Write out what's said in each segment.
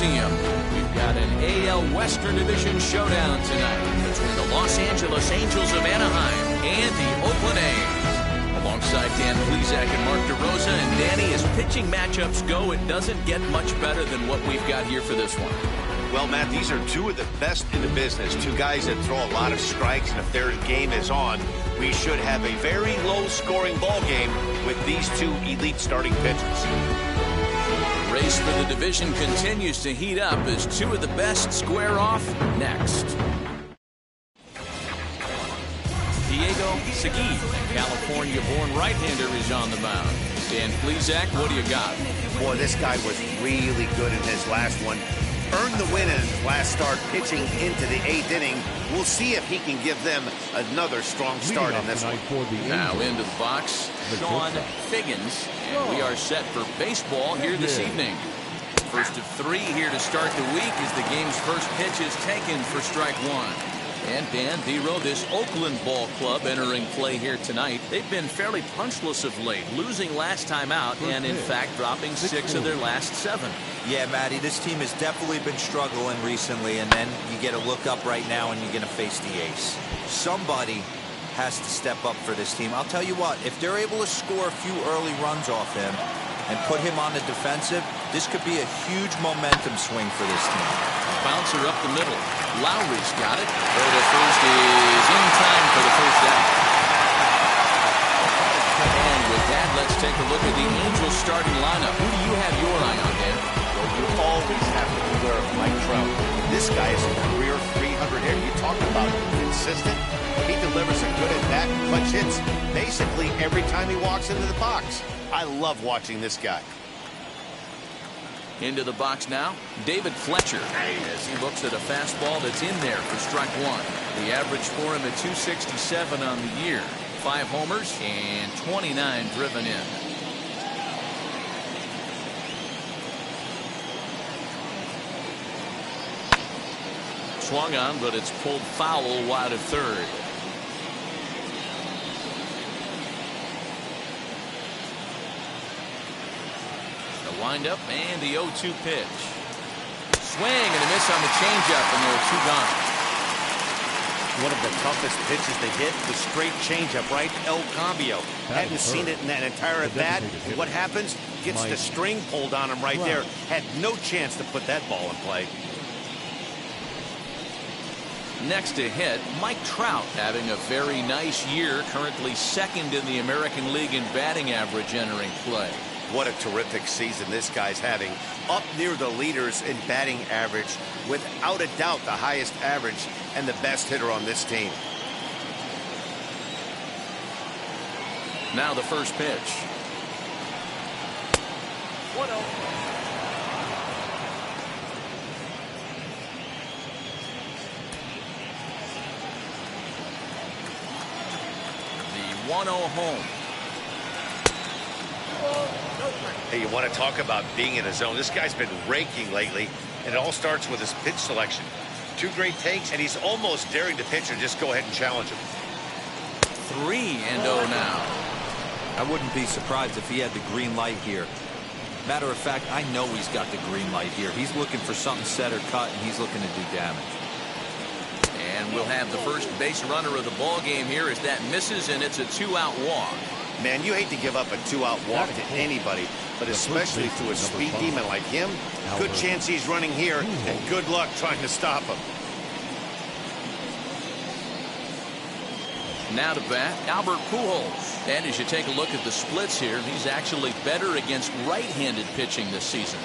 Coliseum. We've got an AL Western Division showdown tonight between the Los Angeles Angels of Anaheim and the Oakland A's. Alongside Dan Plesac and Mark DeRosa, and Danny, as pitching matchups go, it doesn't get much better than what we've got here for this one. Well, Matt, these are two of the best in the business. Two guys that throw a lot of strikes, and if their game is on, we should have a very low-scoring ball game with these two elite starting pitchers. The race for the division continues to heat up as two of the best square off next. Diego Segui, California-born right-hander, is on the mound. Dan Plesac, what do you got? Boy, this guy was really good in his last one. Earned the win in his last start, pitching into the 8th inning. We'll see if he can give them another strong start in this one. Now into the box, Sean Figgins. And we are set for baseball here this evening. First of 3 here to start the week as the game's first pitch is taken for strike 1. And Dan Dero, this Oakland ball club entering play here tonight. They've been fairly punchless of late, losing last time out and in fact dropping 6 of their last 7. Yeah, Matty, this team has definitely been struggling recently, and then you get a look up right now and you're going to face the ace. Somebody has to step up for this team. I'll tell you what, if they're able to score a few early runs off him and put him on the defensive, this could be a huge momentum swing for this team. Bouncer up the middle. Lowry's got it. Throw to first is in time for the first out. And with that, let's take a look at the Angels starting lineup. Who do you have your eye on, Dan? Well, you always have to be aware of Mike Trout. This guy is a career 300 hitter. You talk about consistent. He delivers a good at-bat, clutch hits basically every time he walks into the box. I love watching this guy. Into the box now, David Fletcher, as he looks at a fastball that's in there for strike 1. The average for him at 267 on the year. 5 homers and 29 driven in. Swung on, but it's pulled foul wide of third. Windup and the 0-2 pitch. Swing and a miss on the changeup, and there are 2 gone. One of the toughest pitches to hit, the straight changeup, right? El Cambio. Hadn't seen it in that entire at bat. What happens? Gets the string pulled on him right there. Had no chance to put that ball in play. Next to hit, Mike Trout having a very nice year, currently 2nd in the American League in batting average entering play. What a terrific season this guy's having. Up near the leaders in batting average. Without a doubt, the highest average and the best hitter on this team. Now the first pitch. 1-0. The 1-0 home. Hey, you want to talk about being in a zone? This guy's been raking lately, and it all starts with his pitch selection. 2 great takes, and he's almost daring the pitcher just go ahead and challenge him. 3-0 now. I wouldn't be surprised if he had the green light here. Matter of fact, I know he's got the green light here. He's looking for something set or cut, and he's looking to do damage. And we'll have the first base runner of the ball game here as that misses, and it's a 2-out walk. Man, you hate to give up a 2-out walk to anybody, but especially to a speed demon like him. Good chance he's running here, and good luck trying to stop him. Now to bat, Albert Pujols. And as you take a look at the splits here, he's actually better against right-handed pitching this season.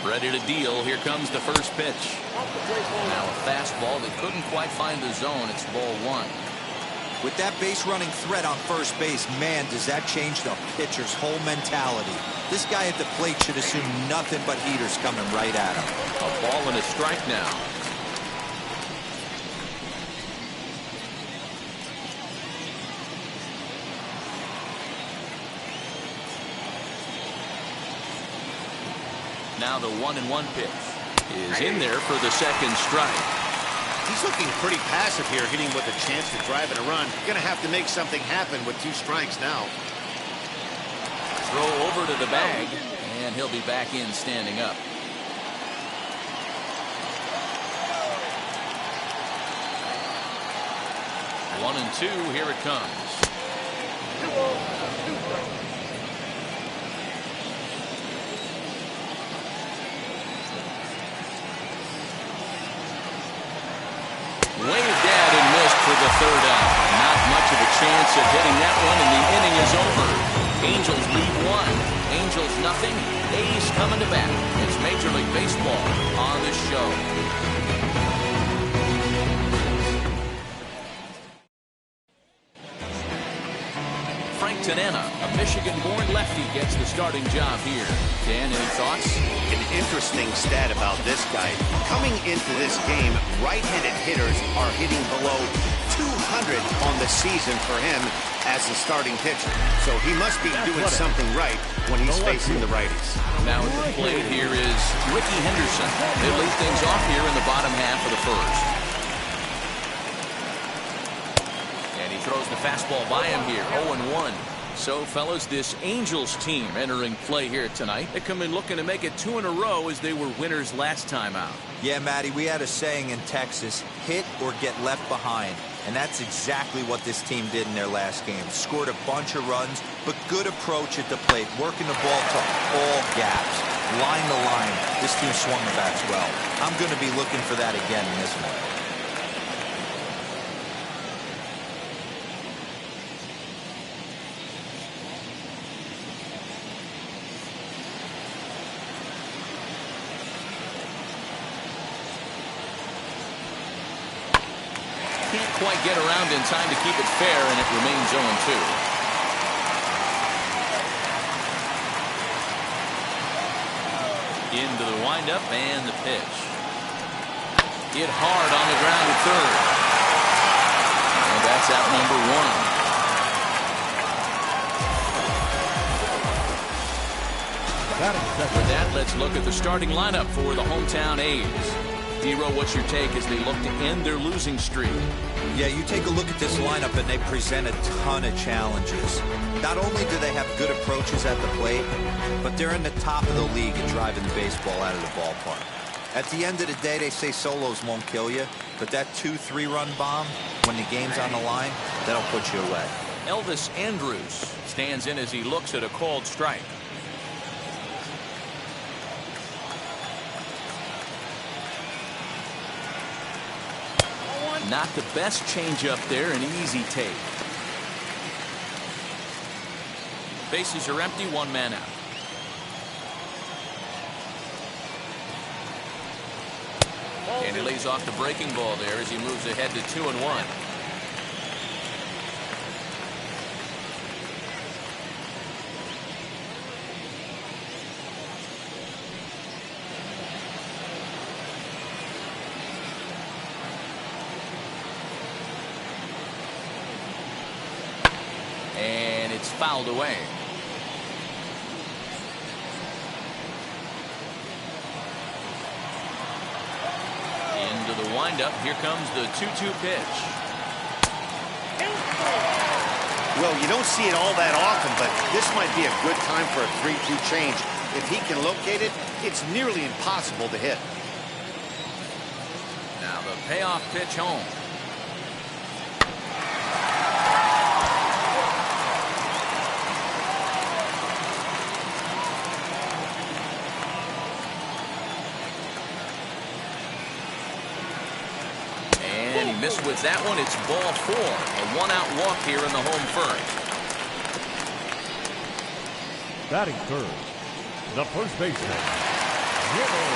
Ready to deal. Here comes the first pitch. Now a fastball that couldn't quite find the zone. It's ball 1. With that base running threat on first base, man, does that change the pitcher's whole mentality. This guy at the plate should assume nothing but heaters coming right at him. A ball and a strike now. Now the 1-1 pitch. is in there for the second strike. He's looking pretty passive here, hitting with a chance to drive and a run. Gonna have to make something happen with 2 strikes now. Throw over to the bag, and he'll be back in standing up. 1-2, here it comes. Waved at and missed for the third out. Not much of a chance of hitting that one, and the inning is over. Angels lead 1. Angels nothing. A's coming to bat. It's Major League Baseball on the show. Tanana, a Michigan-born lefty, gets the starting job here. Dan, any thoughts? An interesting stat about this guy. Coming into this game, right-handed hitters are hitting below 200 on the season for him as a starting pitcher. So he must be doing something right when he's facing the righties. Now at the plate here is Ricky Henderson. They lead things off here in the bottom half of the first. And he throws the fastball by him here, 0-1. So, fellas, this Angels team entering play here tonight. They come in looking to make it 2 in a row as they were winners last time out. Yeah, Matty, we had a saying in Texas, hit or get left behind. And that's exactly what this team did in their last game. Scored a bunch of runs, but good approach at the plate. Working the ball to all gaps. Line to line. This team swung the bats well. I'm going to be looking for that again in this one. Can't quite get around in time to keep it fair, and it remains 0-2. Into the windup and the pitch. Hit hard on the ground at third. And that's out number 1. With that, let's look at the starting lineup for the hometown A's. D-Row, what's your take as they look to end their losing streak? Yeah, you take a look at this lineup and they present a ton of challenges. Not only do they have good approaches at the plate, but they're in the top of the league at driving the baseball out of the ballpark. At the end of the day, they say solos won't kill you, but that 2-3 run bomb, when the game's on the line, that'll put you away. Elvis Andrus stands in as he looks at a called strike. Not the best changeup there, an easy take. Bases are empty, 1 man out. And he lays off the breaking ball there as he moves ahead to 2-1. And it's fouled away. Into the windup. Here comes the 2-2 pitch. Well, you don't see it all that often, but this might be a good time for a 3-2 change. If he can locate it, it's nearly impossible to hit. Now the payoff pitch home. Missed with that one. It's ball 4. A 1-out walk here in the home first. Batting third, the first baseman, Jimmy.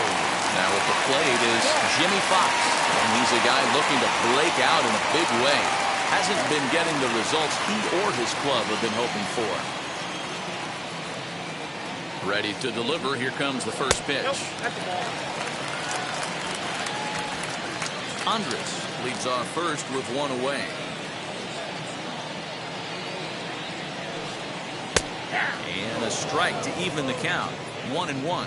Now at the plate is Jimmy Fox, and he's a guy looking to break out in a big way. Hasn't been getting the results he or his club have been hoping for. Ready to deliver. Here comes the first pitch. Andres leads off first with 1 away. And a strike to even the count. 1-1.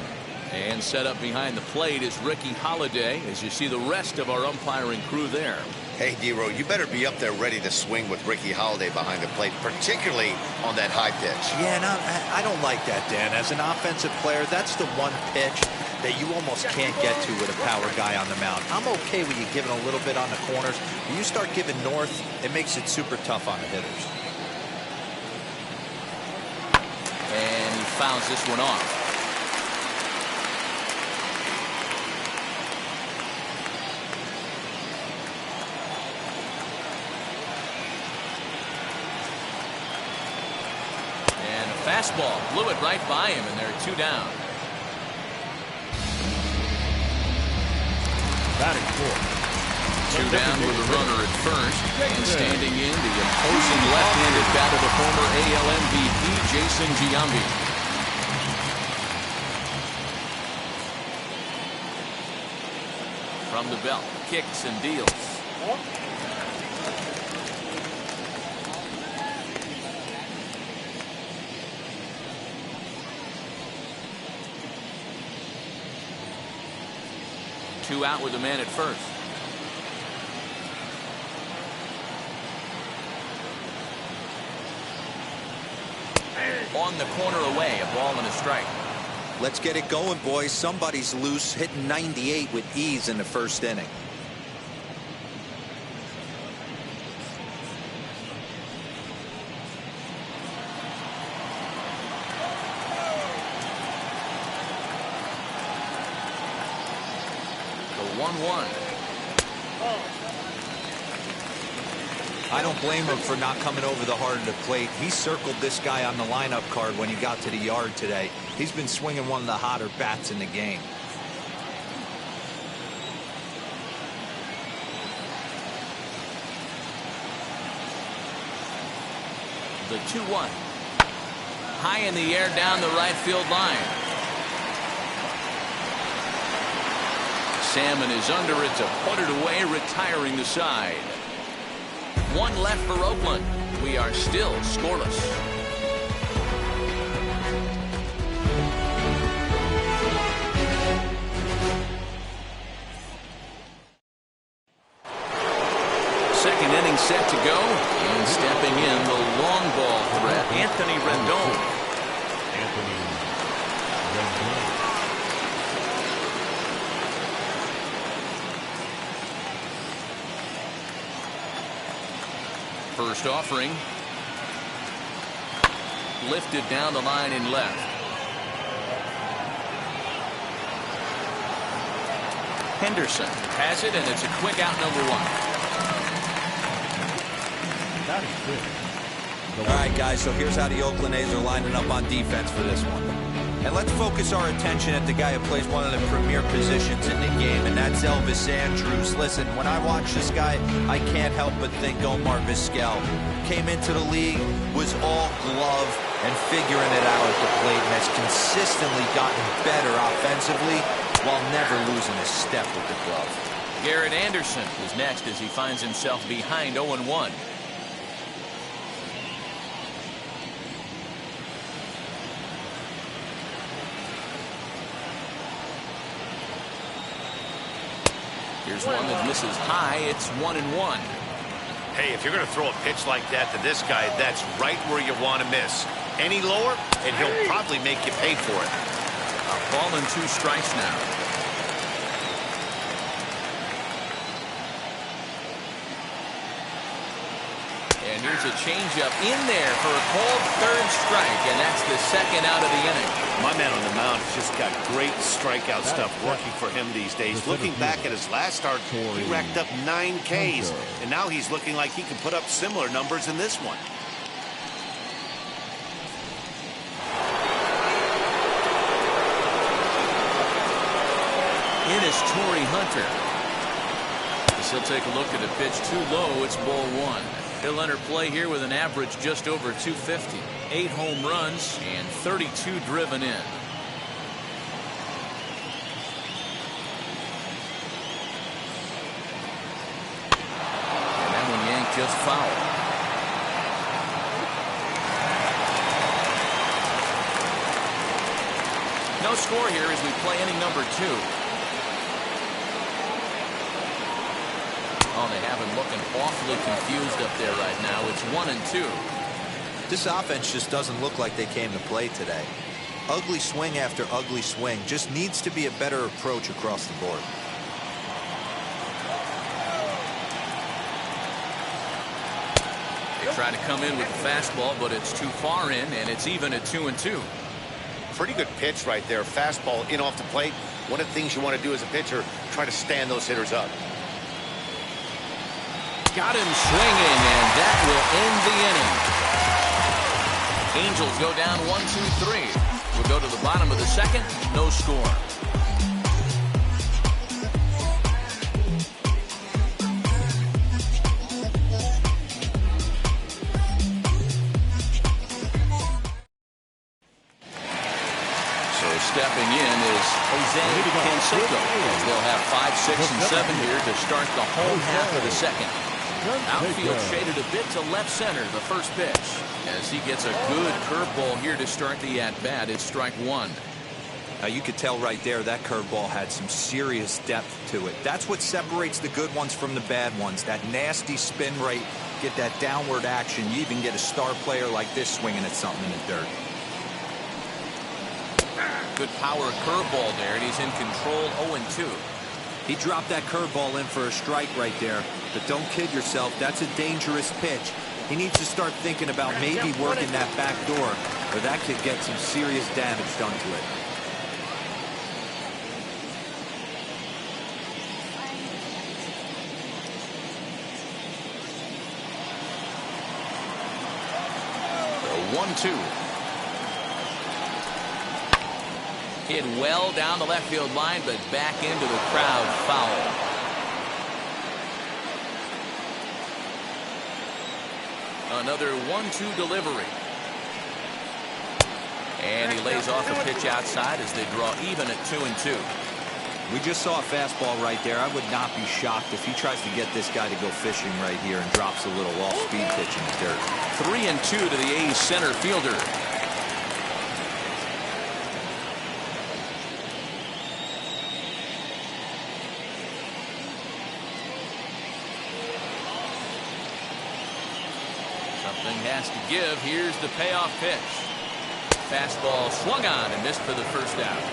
And set up behind the plate is Ricky Holiday, as you see the rest of our umpiring crew there. Hey, D-Row, you better be up there ready to swing with Ricky Holiday behind the plate, particularly on that high pitch. Yeah, no, I don't like that, Dan. As an offensive player, that's the one pitch that you almost can't get to with a power guy on the mound. I'm okay with you giving a little bit on the corners. When you start giving north, it makes it super tough on the hitters. And he fouls this one off. Fastball blew it right by him, and there are 2 down. Batting fourth. 2 down with a runner at first, and standing in the opposing left-handed bat of the former AL MVP Jason Giambi. From the belt, kicks and deals. Two out with a man at first. On the corner away, a ball and a strike. Let's get it going, boys. Somebody's loose, hitting 98 with ease in the first inning. The 1-1. I don't blame him for not coming over the heart of the plate. He circled this guy on the lineup card when he got to the yard today. He's been swinging one of the hotter bats in the game. The 2-1. High in the air down the right field line. Salmon is under it to put it away, retiring the side. 1 left for Oakland. We are still scoreless. Second inning set to go, and stepping in the long ball threat, Anthony Rendon. Anthony Rendon. First offering. Lifted down the line in left. Henderson has it, and it's a quick out, number 1. That is good. All right, guys, so here's how the Oakland A's are lining up on defense for this one. And let's focus our attention at the guy who plays one of the premier positions in the game, and that's Elvis Andrus. Listen, when I watch this guy, I can't help but think Omar Vizquel. Came into the league, was all glove and figuring it out at the plate, and has consistently gotten better offensively while never losing a step with the glove. Garrett Anderson is next as he finds himself behind 0-1. Here's one that misses high. It's 1-1. Hey, if you're going to throw a pitch like that to this guy, that's right where you want to miss. Any lower, and he'll probably make you pay for it. A ball and 2 strikes now. And here's a changeup in there for a called 3rd strike, and that's the 2nd out of the inning. My man on the mound has just got great strikeout stuff working for him these days. Looking back at his last start, he racked up 9 Ks, and now he's looking like he can put up similar numbers in this one. In is Torrey Hunter. As he'll take a look at a pitch too low. It's ball 1. He'll enter play here with an average just over 250. 8 home runs and 32 driven in. And that one yanked just foul. No No score here as we play inning number 2. Oh, they have him looking awfully confused up there right now. It's 1-2. This offense just doesn't look like they came to play today. Ugly swing after ugly swing. Just needs to be a better approach across the board. They try to come in with the fastball, but it's too far in, and it's even at 2-2. Pretty good pitch right there. Fastball in off the plate. One of the things you want to do as a pitcher, try to stand those hitters up. Got him swinging, and that will end the inning. Angels go down 1-2-3. We'll go to the bottom of the second. No score. Stepping in is Jose Canseco. They'll have 5, 6, and 7 here to start the home half of the second. Outfield shaded a bit to left center, the first pitch. As he gets a good curveball here to start the at-bat, it's strike 1. Now you could tell right there that curveball had some serious depth to it. That's what separates the good ones from the bad ones. That nasty spin rate, get that downward action. You even get a star player like this swinging at something in the dirt. Good power curveball there, and he's in control. 0-2. He dropped that curveball in for a strike right there. But don't kid yourself, that's a dangerous pitch. He needs to start thinking about maybe working that back door, or that could get some serious damage done to it. The 1-2. Hit well down the left field line, but back into the crowd, foul. Another 1-2 delivery. And he lays off a pitch outside as they draw even at 2-2. We just saw a fastball right there. I would not be shocked if he tries to get this guy to go fishing right here and drops a little off-speed pitch in the dirt. 3-2 to the A's center fielder. Has to give. Here's the payoff pitch. Fastball swung on and missed for the first out.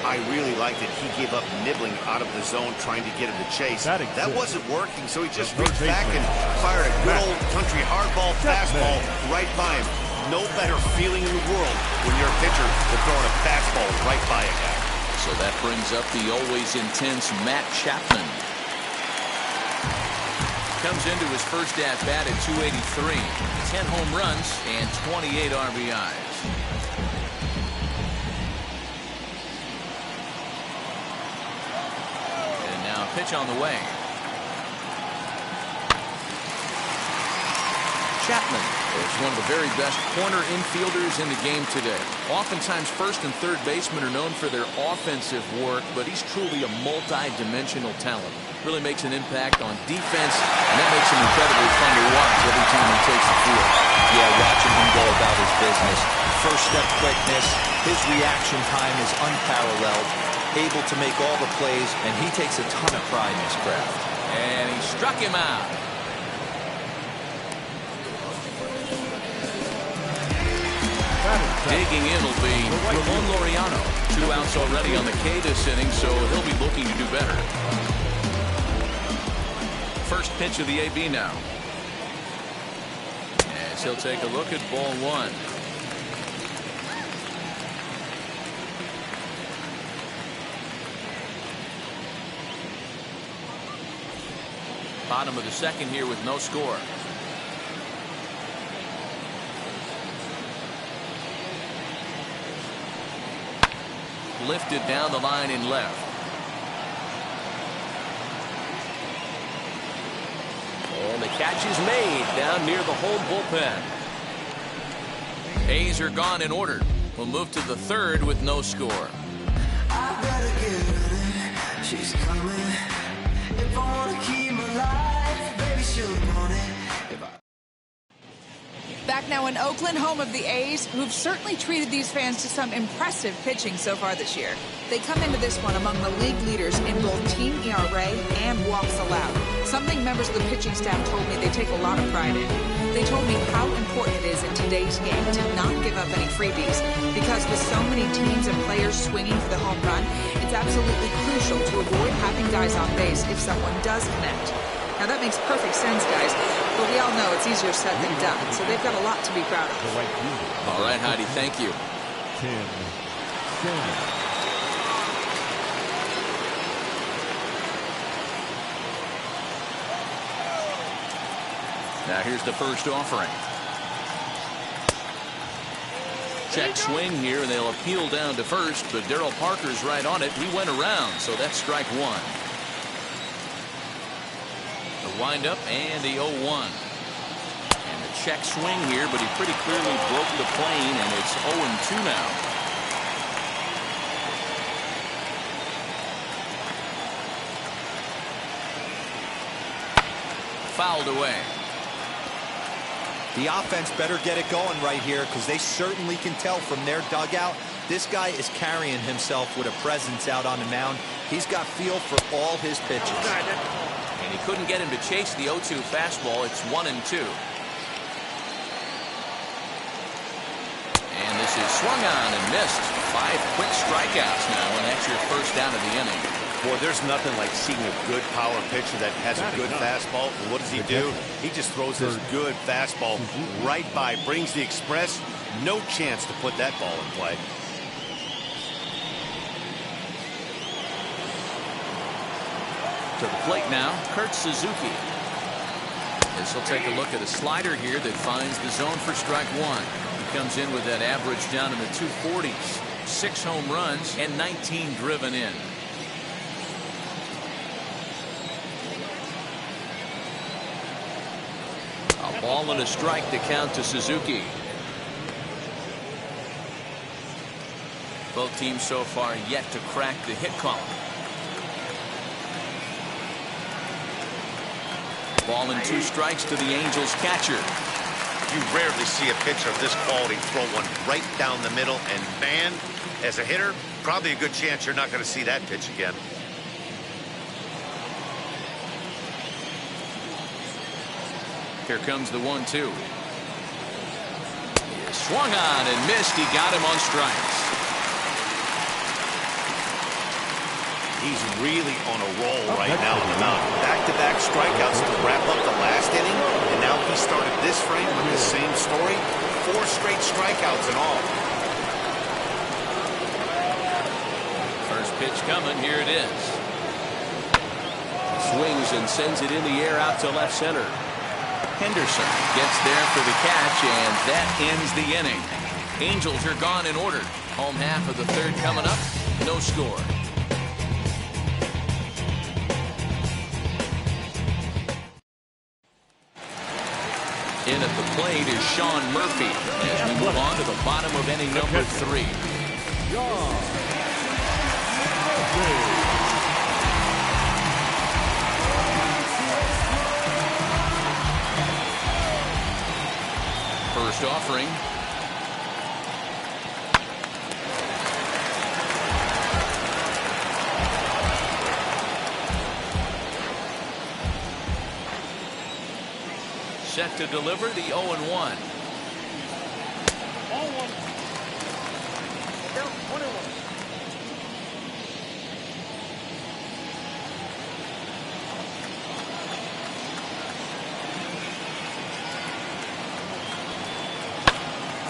I really liked it. He gave up nibbling out of the zone trying to get him to chase. That wasn't working, so he just reached back and fired a good old country hardball fastball right by him. No better feeling in the world when you're a pitcher than throwing a fastball right by a guy. So that brings up the always intense Matt Chapman. Comes into his first at-bat at 283. 10 home runs and 28 RBIs. And now pitch on the way. Chapman is one of the very best corner infielders in the game today. Oftentimes first and third basemen are known for their offensive work, but he's truly a multi-dimensional talent. Really makes an impact on defense, and that makes him incredibly fun to watch every time he takes the field. Yeah, watching him go about his business. First step quickness, his reaction time is unparalleled, able to make all the plays, and he takes a ton of pride in his craft. And he struck him out. Digging in will be Ramon Laureano. 2 outs already on the K this inning, so he'll be looking to do better. First pitch of the AB now. As he'll take a look at ball 1. Bottom of the second here with no score. Lifted down the line in left. And the catch is made down near the home bullpen. A's are gone in order. We'll move to the third with no score. I better get running. She's coming. If I want to keep my life, baby, she'll want it. Back now in Oakland, home of the A's, who've certainly treated these fans to some impressive pitching so far this year. They come into this one among the league leaders in both team ERA and walks allowed, something members of the pitching staff told me they take a lot of pride in. They told me how important it is in today's game to not give up any freebies, because with so many teams and players swinging for the home run, it's absolutely crucial to avoid having guys on base if someone does connect. Now that makes perfect sense, guys, but we all know it's easier said than done, so they've got a lot to be proud of. All right, Heidi, thank you. Now here's the first offering. Check swing here, and they'll appeal down to first, but Darryl Parker's right on it. He went around, so that's strike one. The windup and the 0-1. And the check swing here, but he pretty clearly broke the plane, and it's 0-2 now. Fouled away. The offense better get it going right here, because they certainly can tell from their dugout this guy is carrying himself with a presence out on the mound. He's got feel for all his pitches. And he couldn't get him to chase the 0-2 fastball. It's 1-2. And this is swung on and missed. 5 quick strikeouts now, and that's your first down of the inning. Boy, there's nothing like seeing a good power pitcher that has a good fastball. And what does he do? He just throws his good fastball right by, brings the express. No chance to put that ball in play. To the plate now, Kurt Suzuki. As he'll take a look at a slider here that finds the zone for strike one. He comes in with that average down in the 240s. 6 home runs and 19 driven in. A ball and a strike to count to Suzuki. Both teams so far yet to crack the hit column. Ball and 2 strikes to the Angels catcher. You rarely see a pitcher of this quality throw one right down the middle, and man, as a hitter, probably a good chance you're not going to see that pitch again. Here comes the 1-2. Swung on and missed. He got him on strikes. He's really on a roll right now on the mound. Back-to-back strikeouts to wrap up the last inning, and now he started this frame with the same story. 4 straight strikeouts in all. First pitch coming. Here it is. Swings and sends it in the air out to left center. Henderson gets there for the catch, and that ends the inning. Angels are gone in order. Home half of the 3rd coming up. No score. In at the plate is Sean Murphy as we move on to the bottom of inning number 3. First offering. Set to deliver the 0-1.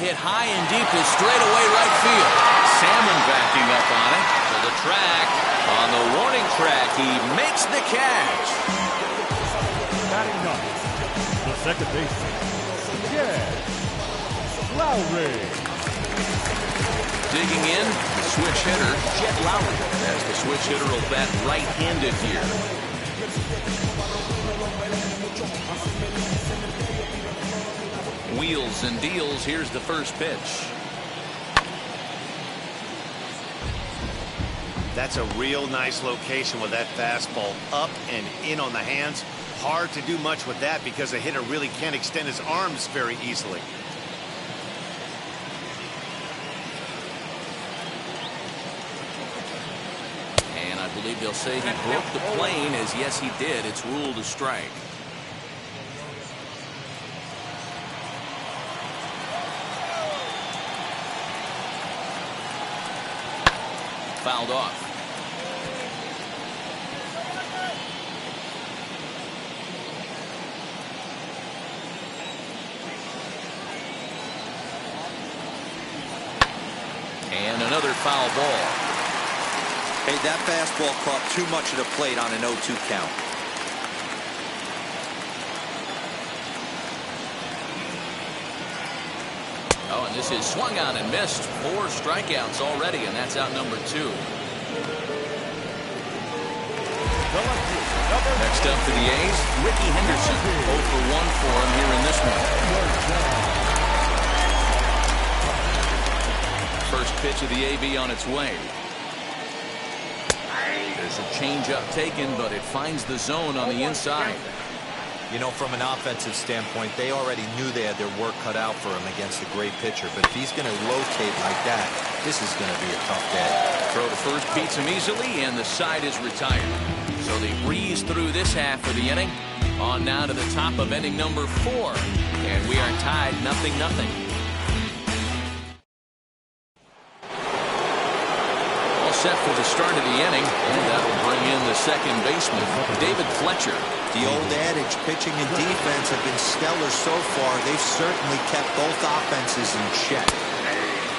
Hit high and deep to straightaway right field. Salmon backing up on it to the track. On the warning track, he makes the catch. Batting ninth, the second baseman, Lowry. Digging in, the switch hitter, Jet Lowry. As the switch hitter will bat right-handed here. Wheels and deals. Here's the first pitch. That's a real nice location with that fastball up and in on the hands. Hard to do much with that because a hitter really can't extend his arms very easily. believe they'll say he broke the plane, as yes he did. It's ruled a strike. Fouled off. And another foul ball. Hey, that fastball caught too much of the plate on an 0-2 count. Oh, and this is swung on and missed. 4 strikeouts already, and that's out number 2. Next up for the A's, Ricky Henderson. 0 for 1 for him here in this one. First pitch of the AB on its way. There's a changeup taken, but it finds the zone on the inside. You know, from an offensive standpoint, they already knew they had their work cut out for him against a great pitcher. But if he's going to locate like that, this is going to be a tough day. Throw to first beats him easily, and the side is retired. So they breeze through this half of the inning. On now to the top of inning number 4. And we are tied 0-0. Set for the start of the inning, and that'll bring in the second baseman, David Fletcher. The old adage, pitching and defense have been stellar so far. They've certainly kept both offenses in check.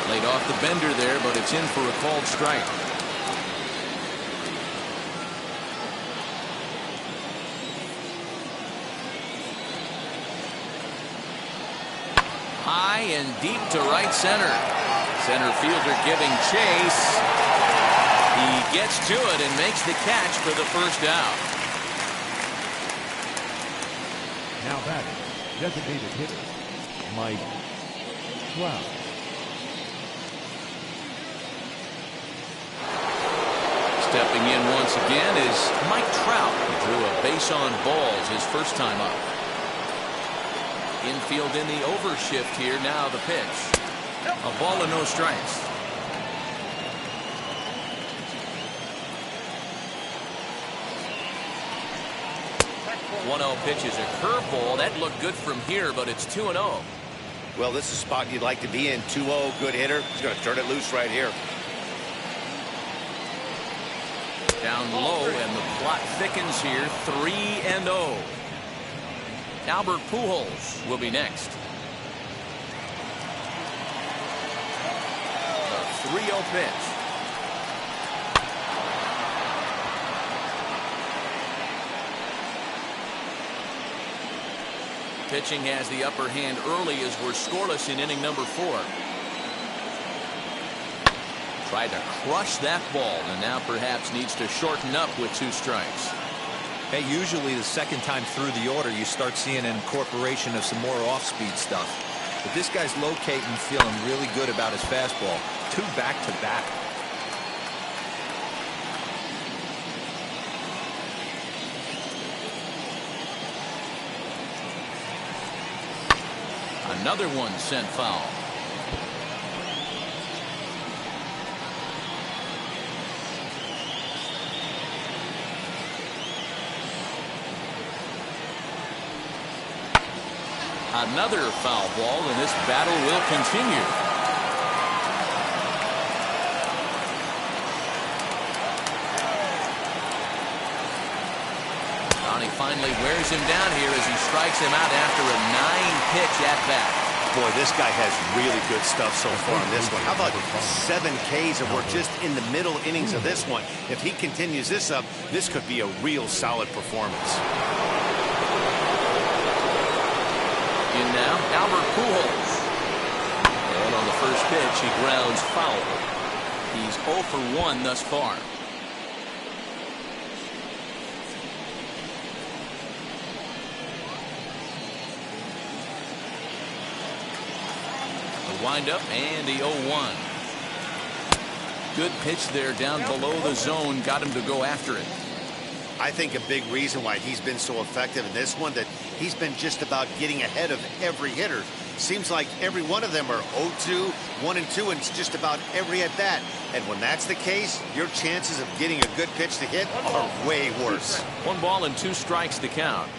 Laid off the bender there, but it's in for a called strike. High and deep to right center. Center fielder giving chase. He gets to it and makes the catch for the first out. Now batting, designated hitter, Mike Trout. Stepping in once again is Mike Trout. He drew a base on balls his first time up. Infield in the overshift here. Now the pitch. A ball and no strikes. 1-0 pitch is a curveball. That looked good from here, but it's 2-0. Well, this is a spot you'd like to be in. 2-0, good hitter. He's going to turn it loose right here. Down low, and the plot thickens here. 3-0. Albert Pujols will be next. The 3-0 pitch. Pitching has the upper hand early as we're scoreless in inning number 4. Tried to crush that ball, and now perhaps needs to shorten up with 2 strikes. Hey, usually the second time through the order, you start seeing an incorporation of some more off-speed stuff. But this guy's locating, feeling really good about his fastball. 2 back-to-back. Another one sent foul. Another foul ball, and this battle will continue. He finally wears him down here as he strikes him out after a 9-pitch at-bat. Boy, this guy has really good stuff so far in this one. How about 7 Ks, and we're just in the middle innings of this one. If he continues this up, this could be a real solid performance. In now, Albert Pujols. And on the first pitch, he grounds foul. He's 0 for 1 thus far. Wind up and the 0-1. Good pitch there down below the zone, got him to go after it. I think a big reason why he's been so effective in this one, that he's been just about getting ahead of every hitter. Seems like every one of them are 0-2, 1-2, and it's just about every at bat. And when that's the case, your chances of getting a good pitch to hit are way worse. 1 ball and 2 strikes to count.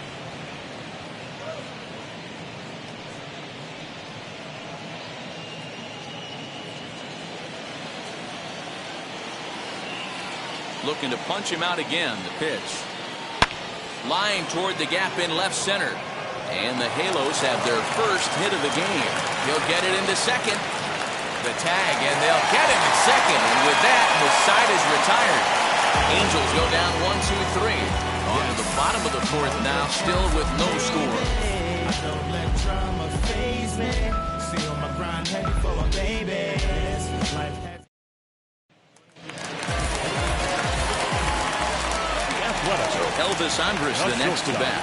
Looking to punch him out again. The pitch. Line toward the gap in left center. And the Halos have their first hit of the game. He'll get it into second. The tag, and they'll get him at second. And with that, the side is retired. Angels go down 1-2-3. On to the bottom of the 4th now, still with no score. Don't let drama faze me. See on my grind heavy for my babies. Life has So Elvis Andrus the next to bat.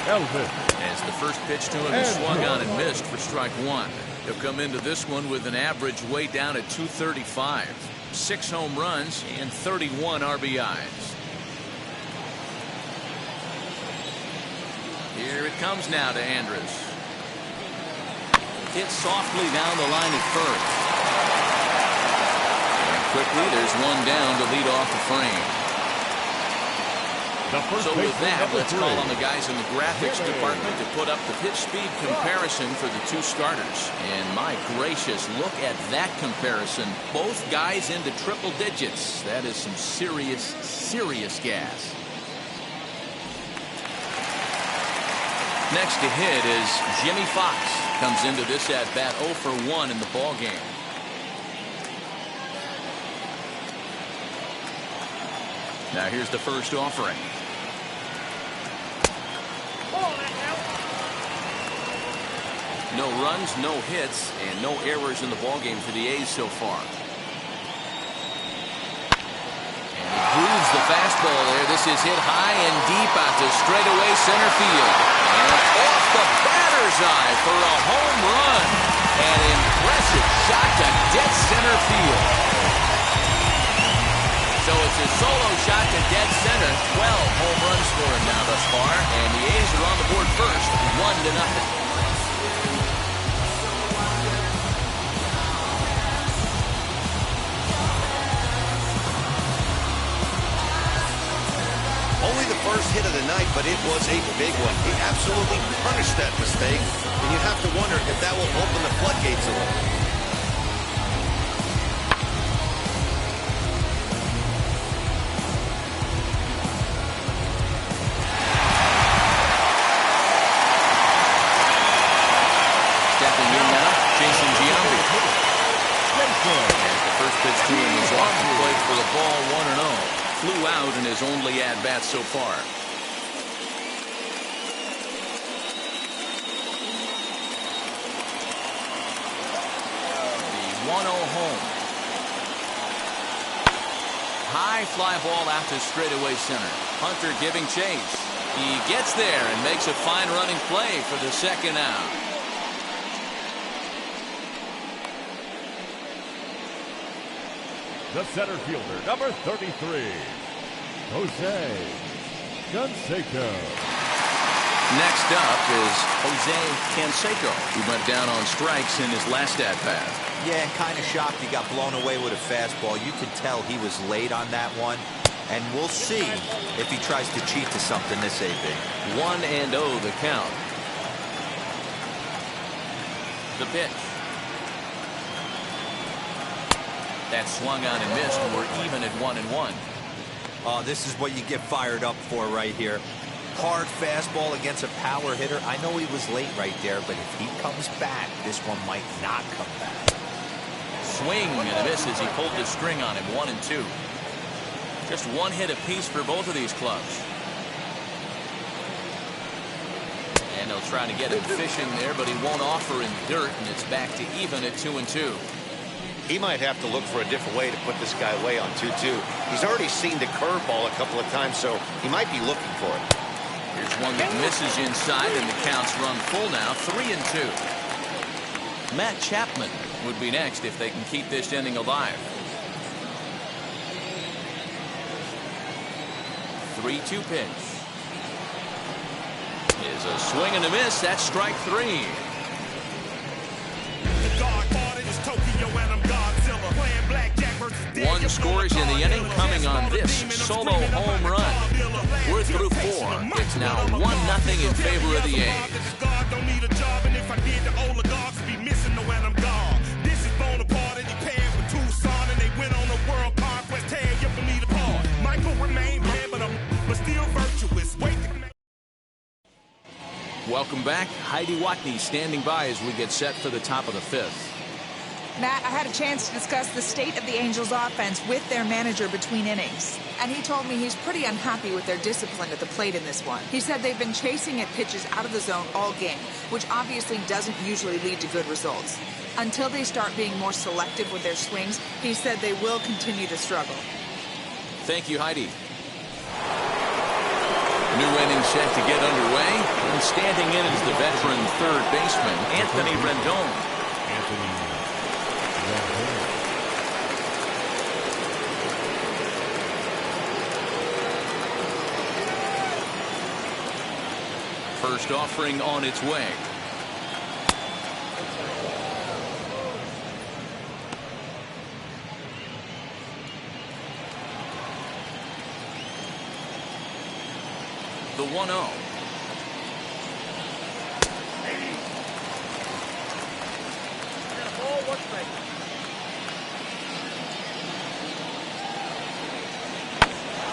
As the first pitch to him is swung on and missed for strike 1. He'll come into this one with an average way down at 235. 6 home runs and 31 RBIs. Here it comes now to Andrus. Hit softly down the line at first. And quickly there's one down to lead off the frame. So with that, let's call on the guys in the graphics department to put up the pitch speed comparison for the 2 starters. And my gracious, look at that comparison. Both guys into triple digits. That is some serious, serious gas. Next to hit is Jimmy Fox. Comes into this at bat 0 for 1 in the ball game. Now here's the first offering. No runs, no hits, and no errors in the ballgame for the A's so far. And he grooves the fastball there. This is hit high and deep out to straightaway center field. And off the batter's eye for a home run. An impressive shot to dead center field. So it's a solo shot to dead center. 12 home runs for him now thus far. And the A's are on the board first, 1-0. Only the first hit of the night, but it was a big one. He absolutely punished that mistake, and you have to wonder if that will open the floodgates a little. Stepping in now, Jason Giambi. As the first pitch to him is off the plate for the ball, 1-0. Flew out in his only at-bat so far. The 1-0 home. High fly ball out to straightaway center. Hunter giving chase. He gets there and makes a fine running play for the second out. The center fielder, number 33, Jose Canseco. Next up is Jose Canseco, who went down on strikes in his last at-bat. Yeah, kind of shocked he got blown away with a fastball. You could tell he was late on that one. And we'll see if he tries to cheat to something this AB. 1-0 the count. The pitch. That swung on and missed, and we're even at 1-1. Oh, this is what you get fired up for right here. Hard fastball against a power hitter. I know he was late right there, but if he comes back, this one might not come back. Swing and a miss as he pulled the string on him, 1-2. Just one hit apiece for both of these clubs. And they'll try to get him fishing there, but he won't offer in dirt, and it's back to even at 2-2. He might have to look for a different way to put this guy away on 2-2. He's already seen the curveball a couple of times, so he might be looking for it. Here's one that misses inside, and the count's run full now, 3-2. Matt Chapman would be next if they can keep this inning alive. 3-2 pitch. Is a swing and a miss. That's strike 3. One scores in the inning, coming on this solo home run. We're through 4. It's now 1-0 in favor of the A's. Welcome back. Heidi Watney standing by as we get set for the top of the 5th. Matt, I had a chance to discuss the state of the Angels offense with their manager between innings, and he told me he's pretty unhappy with their discipline at the plate in this one. He said they've been chasing at pitches out of the zone all game, which obviously doesn't usually lead to good results. Until they start being more selective with their swings, he said they will continue to struggle. Thank you, Heidi. New inning set to get underway, and standing in is the veteran third baseman, Anthony Rendon. First offering on its way. The 1-0.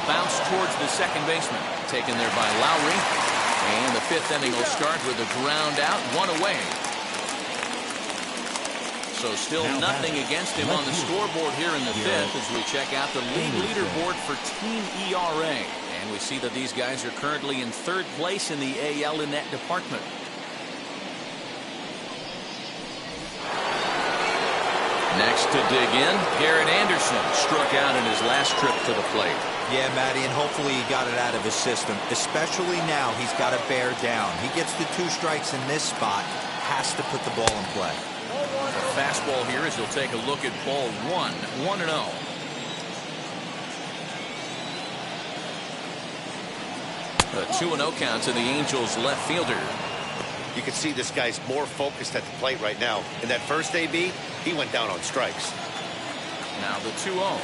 Bounce towards the second baseman. Taken there by Lowry. And the 5th inning will start with a ground out, 1 away. So still nothing against him on the scoreboard here in the 5th as we check out the league leaderboard for team ERA. And we see that these guys are currently in 3rd place in the AL in that department. Next to dig in, Garrett Anderson struck out in his last trip to the plate. Yeah, Matty, and hopefully he got it out of his system. Especially now, he's got to bear down. He gets the 2 strikes in this spot, has to put the ball in play. A fastball here as he'll take a look at ball 1, 1-0. A 2-0 count to the Angels left fielder. You can see this guy's more focused at the plate right now. In that first AB, he went down on strikes. Now the 2-0.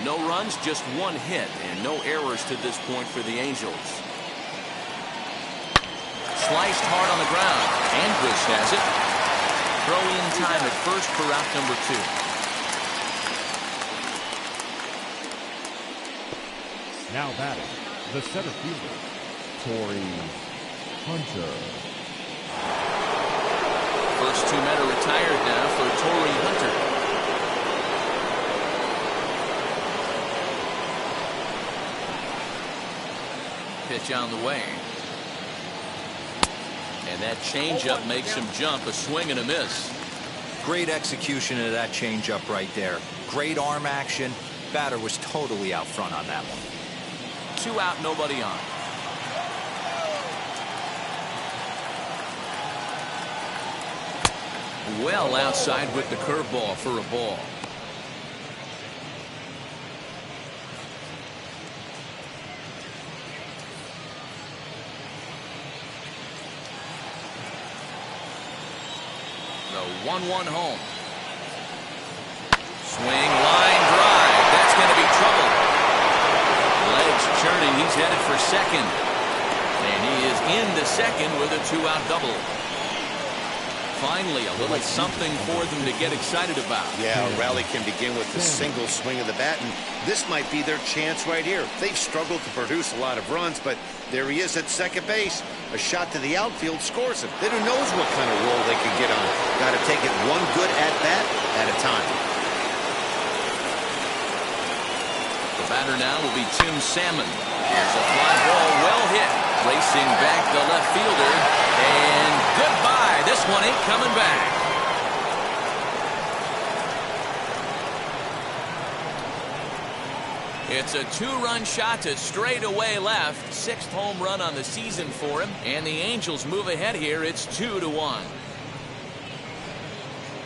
No runs, just 1 hit, and no errors to this point for the Angels. Sliced hard on the ground. Andrus has it. Throw in time at first for out number 2. Now batting, the center fielder, Torrey Hunter. First 2 men are retired now for Torrey Hunter. Pitch on the way. And that changeup makes him jump. A swing and a miss. Great execution of that changeup right there. Great arm action. Batter was totally out front on that one. 2 out, nobody on. Well outside with the curveball for a ball. The 1-1 home. Swing, line drive. That's going to be trouble. Legs churning. He's headed for second. And he is into second with a 2-out double. Finally, a little something for them to get excited about. Yeah, a rally can begin with a single swing of the bat, and this might be their chance right here. They've struggled to produce a lot of runs, but there he is at second base. A shot to the outfield scores him. Then who knows what kind of roll they can get on. Got to take it one good at-bat at a time. The batter now will be Tim Salmon. Here's a fly ball well hit. Racing back the left fielder. And goodbye. This one ain't coming back. It's a 2-run shot to straightaway left. 6th home run on the season for him. And the Angels move ahead here. It's 2-1.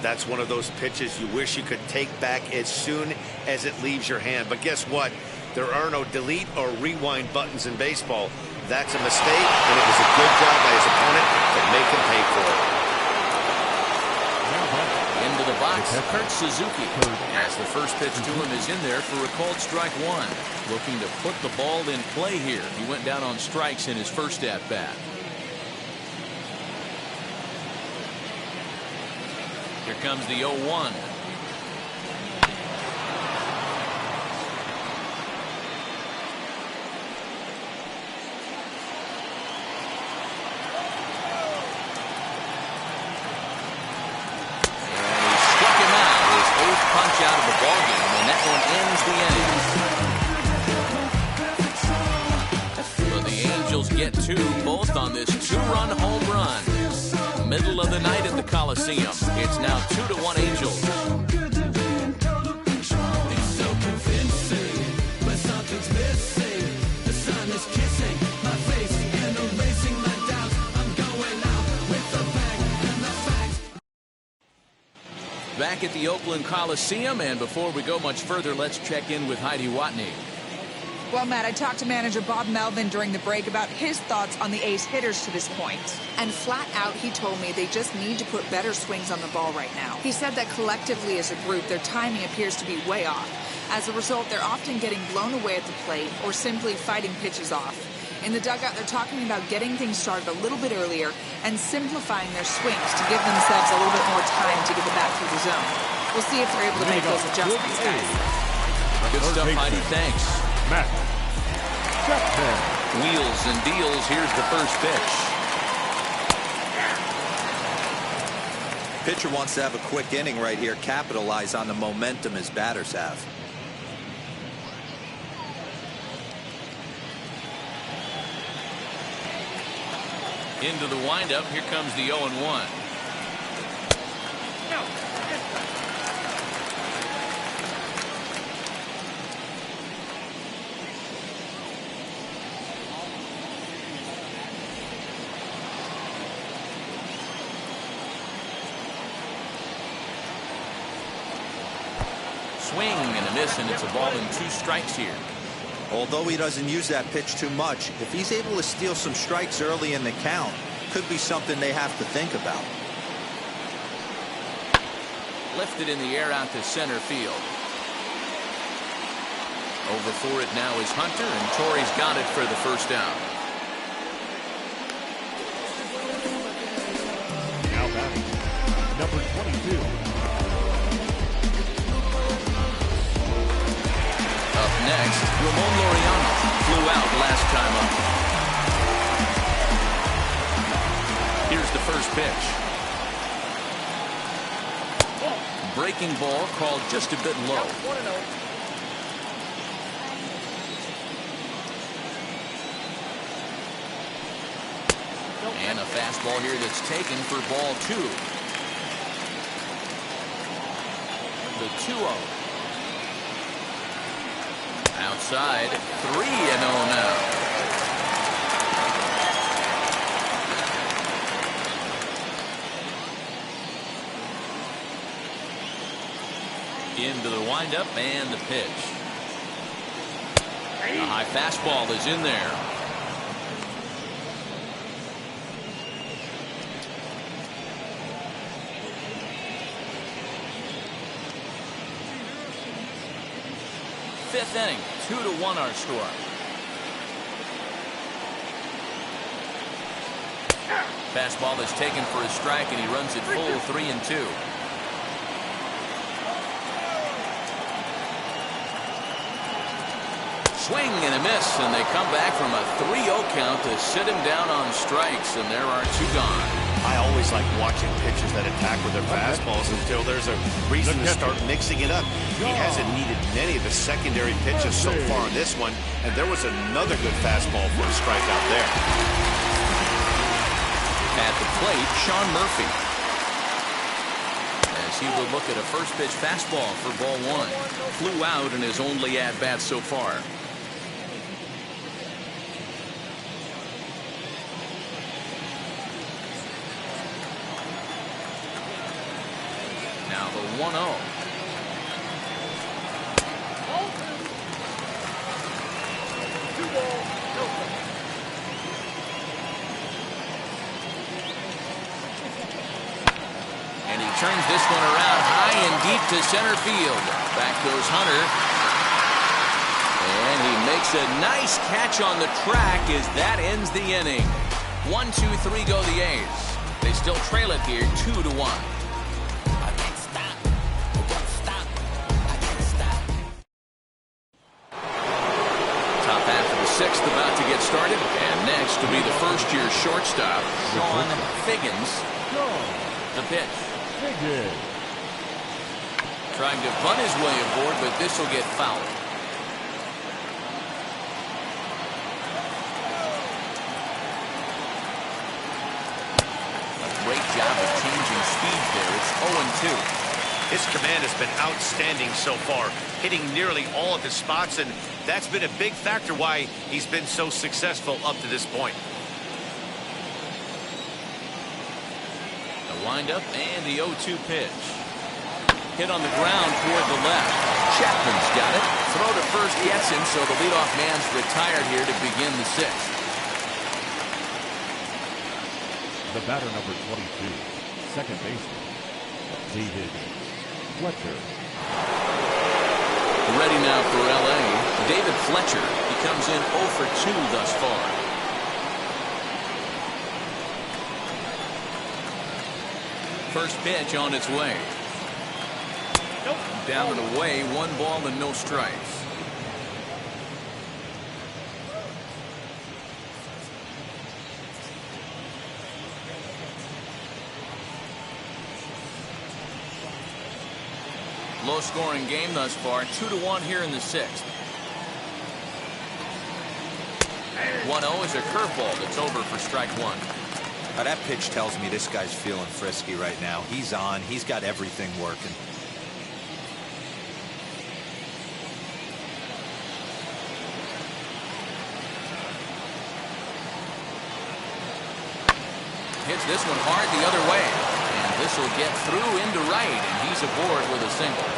That's one of those pitches you wish you could take back as soon as it leaves your hand. But guess what? There are no delete or rewind buttons in baseball. That's a mistake, and it was a good job by his opponent to make him pay for it. Into the box, Kurt Suzuki. As the first pitch to him is in there for a called strike one. Looking to put the ball in play here. He went down on strikes in his first at-bat. Here comes the 0-1. Punch out of the ballgame, and that one ends the inning. So the Angels get two, both on this two-run home run. Middle of the night at the Coliseum. It's now 2-1 Angels. It's so convincing, but something's missing. The sun is kissing my face and erasing my doubts. I'm going out with the bang and the facts. Back at the Oakland Coliseum, and before we go much further, let's check in with Heidi Watney. Well, Matt, I talked to manager Bob Melvin during the break about his thoughts on the A's hitters to this point. And flat out, he told me they just need to put better swings on the ball right now. He said that collectively as a group, their timing appears to be way off. As a result, they're often getting blown away at the plate or simply fighting pitches off. In the dugout, they're talking about getting things started a little bit earlier and simplifying their swings to give themselves a little bit more time to get the bat through the zone. We'll see if they're able to make those adjustments, guys. Good stuff, Heidi. Thanks. Matt. Wheels and deals. Here's the first pitch. Pitcher wants to have a quick inning right here, capitalize on the momentum his batters have. Into the windup. Here comes the 0-1. Swing and a miss, and it's a ball and 2 strikes here. Although he doesn't use that pitch too much, if he's able to steal some strikes early in the count, could be something they have to think about. Lifted in the air out to center field. Over for it now is Hunter, and Torrey's got it for the first down. Now batting, number 22. Up next, Ramon Laureano flew out last time up. Here's the first pitch. Breaking ball called just a bit low. And a fastball here that's taken for ball 2. The 2-0. Outside, 3-0 now. Into the windup and the pitch. A high fastball is in there. Fifth inning, 2-1 our score. Fastball is taken for a strike, and he runs it full 3-2. Swing and a miss, and they come back from a 3-0 count to sit him down on strikes, and there are 2 gone. I always like watching pitchers that attack with their fastballs until there's a reason to start mixing it up. He hasn't needed many of the secondary pitches so far on this one, and there was another good fastball for a strikeout there. At the plate, Sean Murphy. As he would look at a first pitch fastball for ball 1. Flew out in his only at-bat so far. Now the 1-0. to center field. Back goes Hunter. And he makes a nice catch on the track as that ends the inning. 1, 2, 3 go the A's. They still trail it here 2-1. I can't stop. I won't stop. I can't stop. Top half of the sixth about to get started. And next to be the first-year shortstop, Sean Figgins. The pitch. Figgins. Trying to bunt his way aboard, but this will get fouled. Great job of changing speed there. It's 0-2. His command has been outstanding so far, hitting nearly all of his spots, and that's been a big factor why he's been so successful up to this point. The windup and the 0-2 pitch. Hit on the ground toward the left. Chapman's got it. Throw to first gets him, so the leadoff man's retired here to begin the sixth. The batter, number 22, second baseman, David Fletcher. Ready now for L.A., David Fletcher. He comes in 0 for 2 thus far. First pitch on its way. Down and away, 1 ball and no strikes. Low-scoring game thus far, 2-1 here in the sixth. 1-0 is a curveball that's over for strike 1. Now that pitch tells me this guy's feeling frisky right now. He's on. He's got everything working. Hits this one hard the other way. This will get through into right, and he's aboard with a single.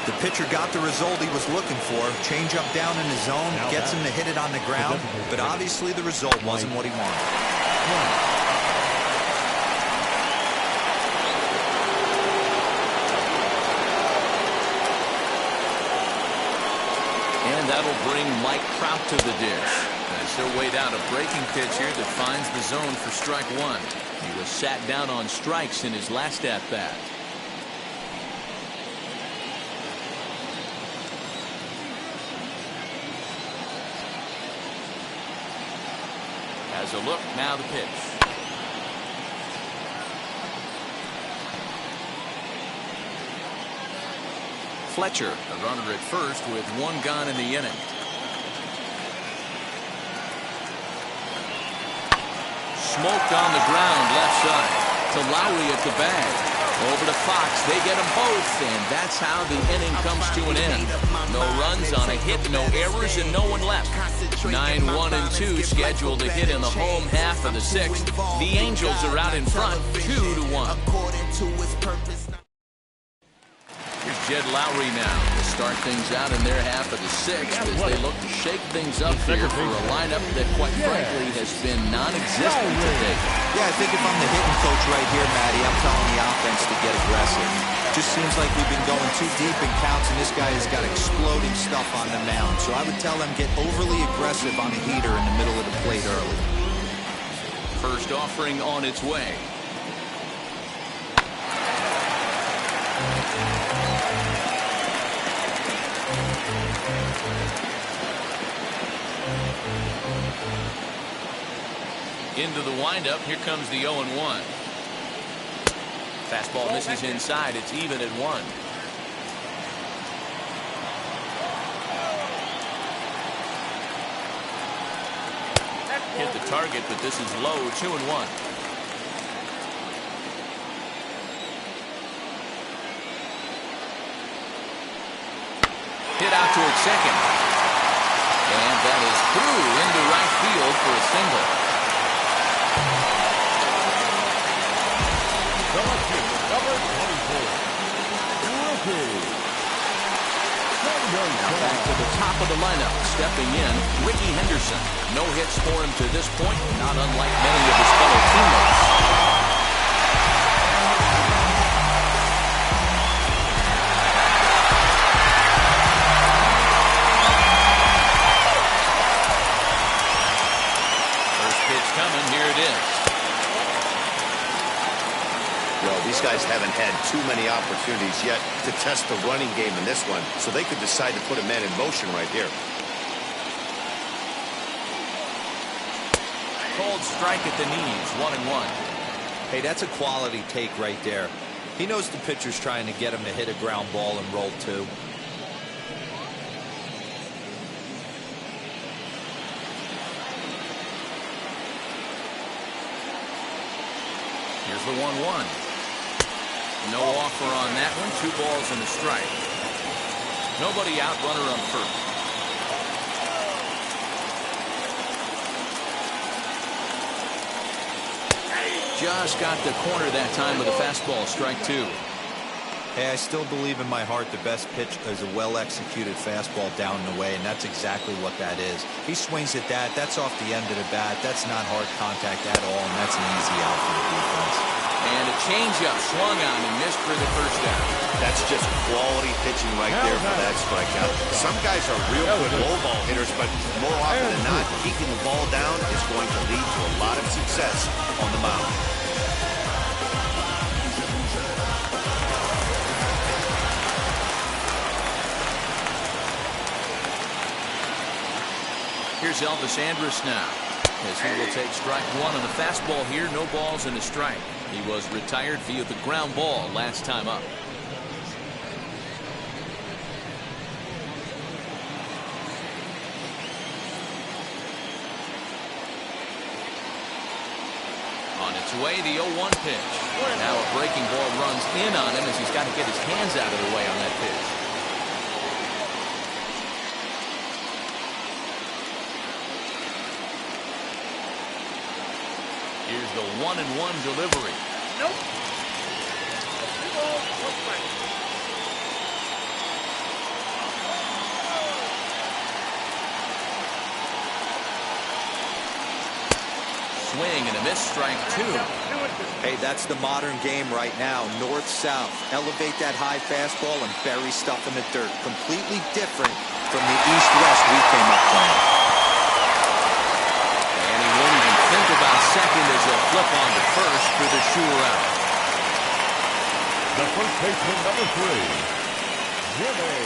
The pitcher got the result he was looking for. Change up down in the zone, gets him to hit it on the ground, but obviously the result wasn't what he wanted. And that'll bring Mike Trout to the dish. As he'll wait out a breaking pitch here that finds the zone for strike 1. He was sat down on strikes in his last at-bat. Has a look, now the pitch. Fletcher, a runner at first with 1 gone in the inning. Smoked on the ground left side to Lowry at the bag. Over to Fox. They get them both, and that's how the inning comes to an end. No runs on a hit, no errors, and no one left. 9, 1, and 2 scheduled to hit in the home half of the sixth. The Angels are out in front, 2-1. Here's Jed Lowry now to start things out in their half of the sixth as they look to shake things up here for a lineup that, quite frankly, has been non-existent today. Yeah, I think if I'm the hitting coach right here, Matty, I'm telling the offense to get aggressive. Just seems like we've been going too deep in counts, and this guy has got exploding stuff on the mound. So I would tell them get overly aggressive on the heater in the middle of the plate early. First offering on its way. Into the windup. Here comes the 0-1. Fastball misses inside. It's even at 1. Hit the target, but this is low. 2-1. Hit out towards second. And that is through into right field for a single. Number 24, rookie. Now back to the top of the lineup. Stepping in, Ricky Henderson. No hits for him to this point, not unlike many of his fellow teammates. had too many opportunities yet to test the running game in this one, so they could decide to put a man in motion right here. Cold strike at the knees, 1-1. Hey, that's a quality take right there. He knows the pitcher's trying to get him to hit a ground ball and roll two. Here's the 1-1. No offer on that one. 2 balls and a strike. Nobody out, runner on first. Just got the corner that time with a fastball, strike 2. Hey, I still believe in my heart the best pitch is a well-executed fastball down and away, and that's exactly what that is. He swings at that. That's off the end of the bat. That's not hard contact at all, and that's an easy out for the defense. And a changeup swung on and missed for the first down. That's just quality pitching right there for that strikeout. Some guys are real good low ball hitters, but more often than not, keeping the ball down is going to lead to a lot of success on the mound. Here's Elvis Andrus now, as he will take strike 1 on the fastball here. No balls and a strike. He was retired via the ground ball last time up. On its way, the 0-1 pitch. Now a breaking ball runs in on him as he's got to get his hands out of the way on that pitch. Here's the 1-1 delivery. Nope. Swing and a miss, strike 2. Hey, that's the modern game right now. North-south. Elevate that high fastball and bury stuff in the dirt. Completely different from the east-west we came up playing. And he won't even think about second as he'll flip on to first for the sure out. The first baseman, number 3, Jimmy.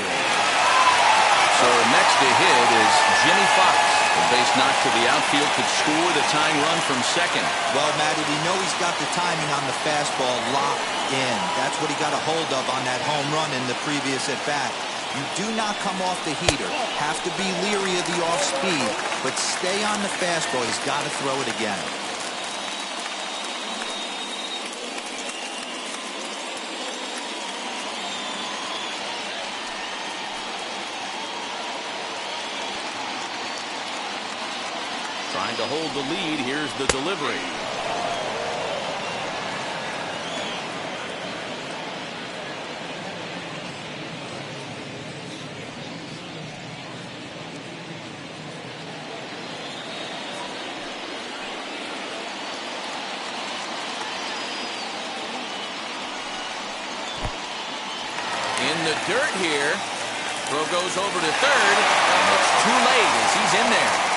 So next to hit is Jimmy Fox. A base knock to the outfield could score the tying run from second. Well, Matty, we know he's got the timing on the fastball locked in. That's what he got a hold of on that home run in the previous at-bat. You do not come off the heater. Have to be leery of the off-speed, but stay on the fastball. He's got to throw it again. Trying to hold the lead. Here's the delivery. In the dirt here. Throw goes over to third. And it's too late as he's in there.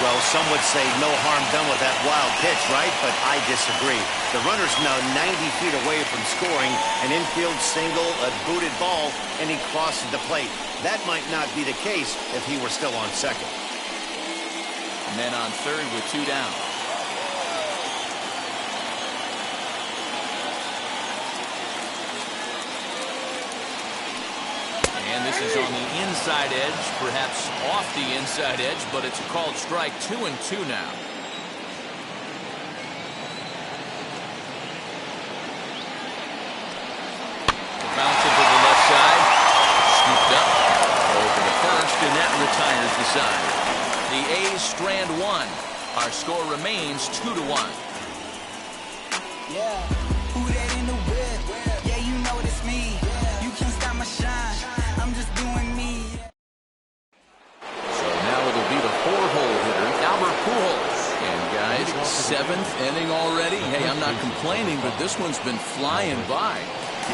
Well, some would say no harm done with that wild pitch, right? But I disagree. The runner's now 90 feet away from scoring. An infield single, a booted ball, and he crosses the plate. That might not be the case if he were still on second. Men on third with 2 down. And this is on the inside edge, perhaps off the inside edge, but it's a called strike. 2-2 now. Bounce it to the left side. Scooped up over to first, and that retires the side. The A's strand 1. Our score remains 2-1. Yeah. Who that in the whip? Yeah, you know it's me. You can't stop my shine. I'm just doing me. So now it'll be the 4-hole hitter, Albert Pujols. And guys, 7th inning already. Hey, I'm not complaining, but this one's been flying by.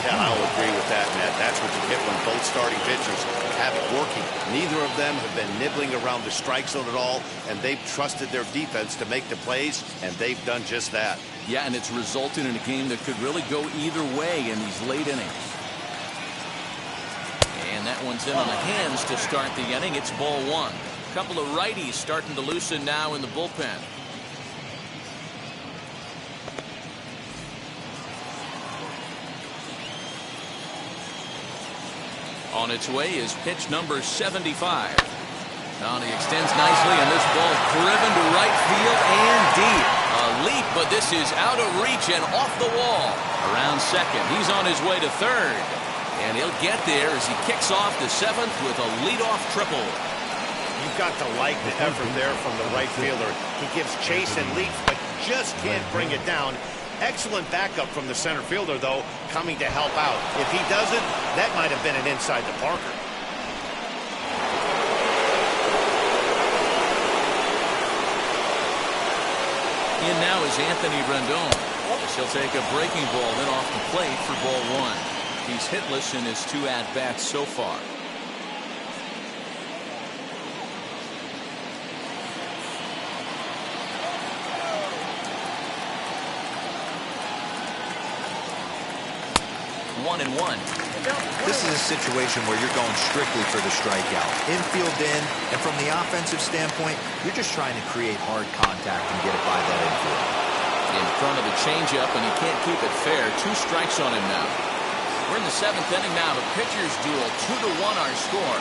Yeah, I'll agree with that, Matt. That's what you get when both starting pitchers have it working. Neither of them have been nibbling around the strike zone at all, and they've trusted their defense to make the plays, and they've done just that. Yeah, and it's resulted in a game that could really go either way in these late innings. And that one's in on the hands to start the inning. It's ball one. A couple of righties starting to loosen now in the bullpen. On its way is pitch number 75. Now he extends nicely, and this ball driven to right field and deep. A leap, but this is out of reach and off the wall. Around second, he's on his way to third. And he'll get there as he kicks off the seventh with a leadoff triple. You've got to like the effort there from the right fielder. He gives chase and leaps, but just can't bring it down. Excellent backup from the center fielder, though, coming to help out. If he doesn't, that might have been an inside the Parker. In now is Anthony Rendon. He'll take a breaking ball then off the plate for ball one. He's hitless in his 2 at-bats so far. One and one. This is a situation where you're going strictly for the strikeout. Infield in, and from the offensive standpoint, you're just trying to create hard contact and get it by that infield. In front of the changeup, and he can't keep it fair. 2 strikes on him now. We're in the 7th inning now. The pitchers duel. 2-1 our score.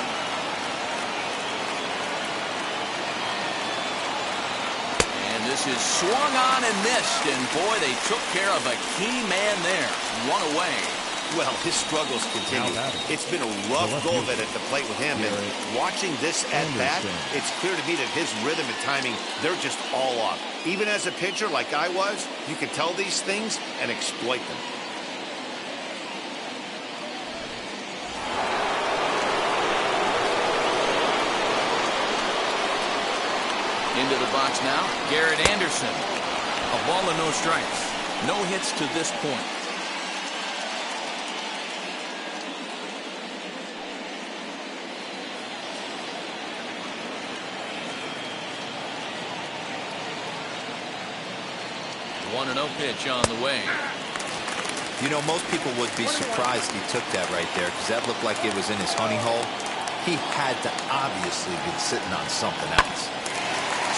And this is swung on and missed. And boy, they took care of a key man there. 1 away. Well, his struggles continue. It's been a rough go of it at the plate with him. And watching this at-bat, it's clear to me that his rhythm and timing, they're just all off. Even as a pitcher like I was, you can tell these things and exploit them. Into the box now, Garrett Anderson. A ball and no strikes. No hits to this point. The 1-0 pitch on the way. You know, most people would be surprised he took that right there because that looked like it was in his honey hole. He had to obviously be sitting on something else.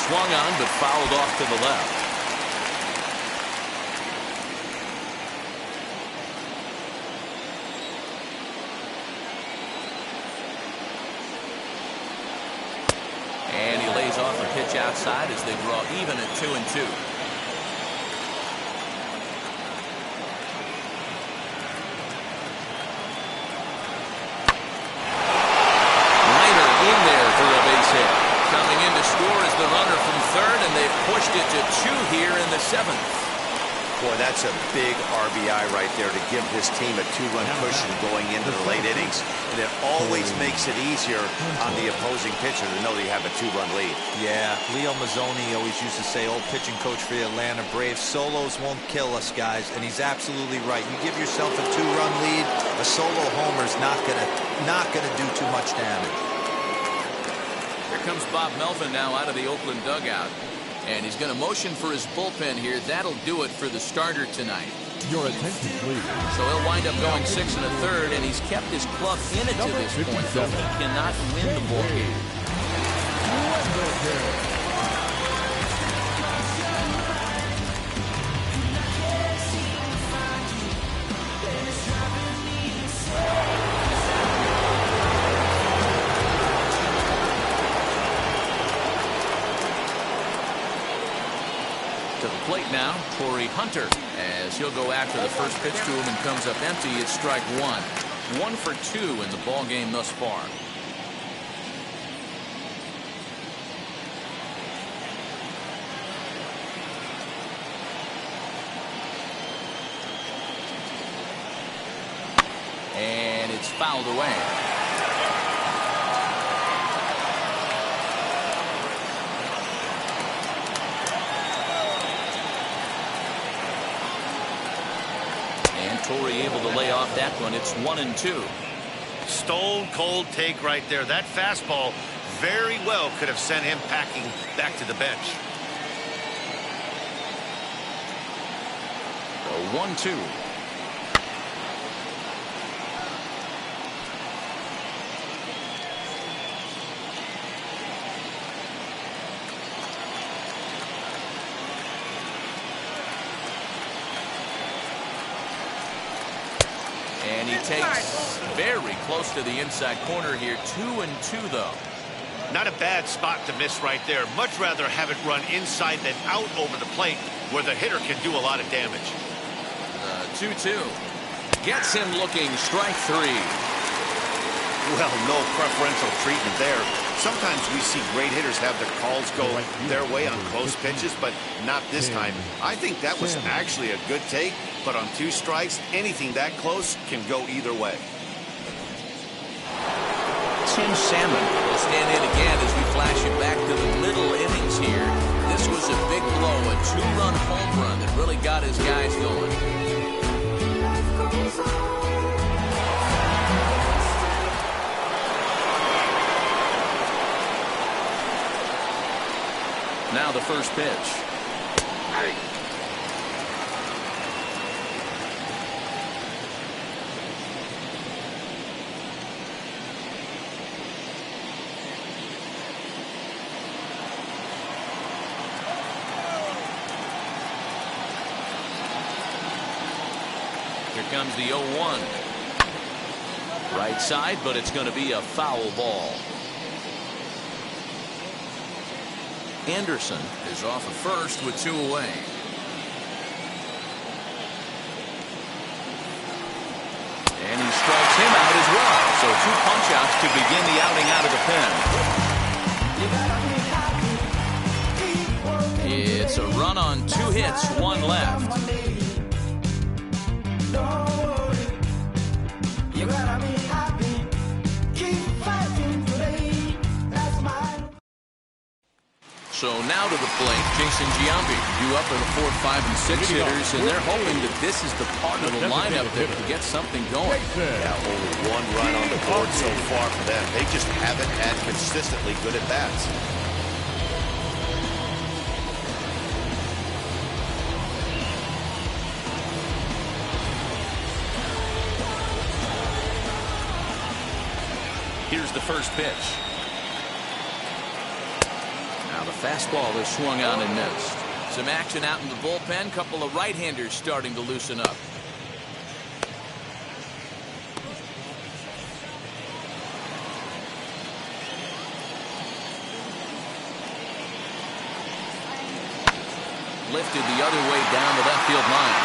Swung on, but fouled off to the left. And he lays off a pitch outside as they draw even at 2-2. Pushed it to 2 here in the 7th. Boy, that's a big RBI right there to give his team a 2-run cushion going into the late innings. And it always makes it easier on the opposing pitcher to know they have a 2-run lead. Yeah, Leo Mazzoni always used to say, old pitching coach for the Atlanta Braves, solos won't kill us, guys. And he's absolutely right. You give yourself a 2-run lead, a solo homer's not gonna do too much damage. Here comes Bob Melvin now out of the Oakland dugout. And he's going to motion for his bullpen here. That'll do it for the starter tonight. Your attention, please. So he'll wind up going 6 1/3, and he's kept his club in it to this point, so he cannot win the ball game. To the plate now, Torrey Hunter, as he'll go after the first pitch to him and comes up empty. It's strike 1. 1 for 2 in the ball game thus far. And it's fouled away. Torrey able to lay off that one. It's 1-2. Stone cold take right there. That fastball very well could have sent him packing back to the bench. 1-2. And he takes very close to the inside corner here. 2-2 though. Not a bad spot to miss right there. Much rather have it run inside than out over the plate where the hitter can do a lot of damage. 2-2. Gets him looking. Strike three. Well, no preferential treatment there. Sometimes we see great hitters have their calls go their way on close pitches, but not this time. I think that was actually a good take, but on 2 strikes, anything that close can go either way. Tim Salmon will stand in again as we flash it back to the middle innings here. This was a big blow, a 2-run home run that really got his guys going. Now the first pitch. Here comes the 0-1. Right side, but it's going to be a foul ball. Anderson is off of first with 2 away. And he strikes him out as well. So 2 punch-outs to begin the outing out of the pen. It's a run on 2 hits, 1 left. So now to the plate, Jason Giambi. You up are the 4, 5, and 6 hitters, and they're hoping that this is the part of the lineup that can get something going. Yeah, only 1 run on the board so far for them. They just haven't had consistently good at-bats. Here's the first pitch. Now the fastball is swung on and missed. Some action out in the bullpen. Couple of right-handers starting to loosen up. Lifted the other way down the left field line.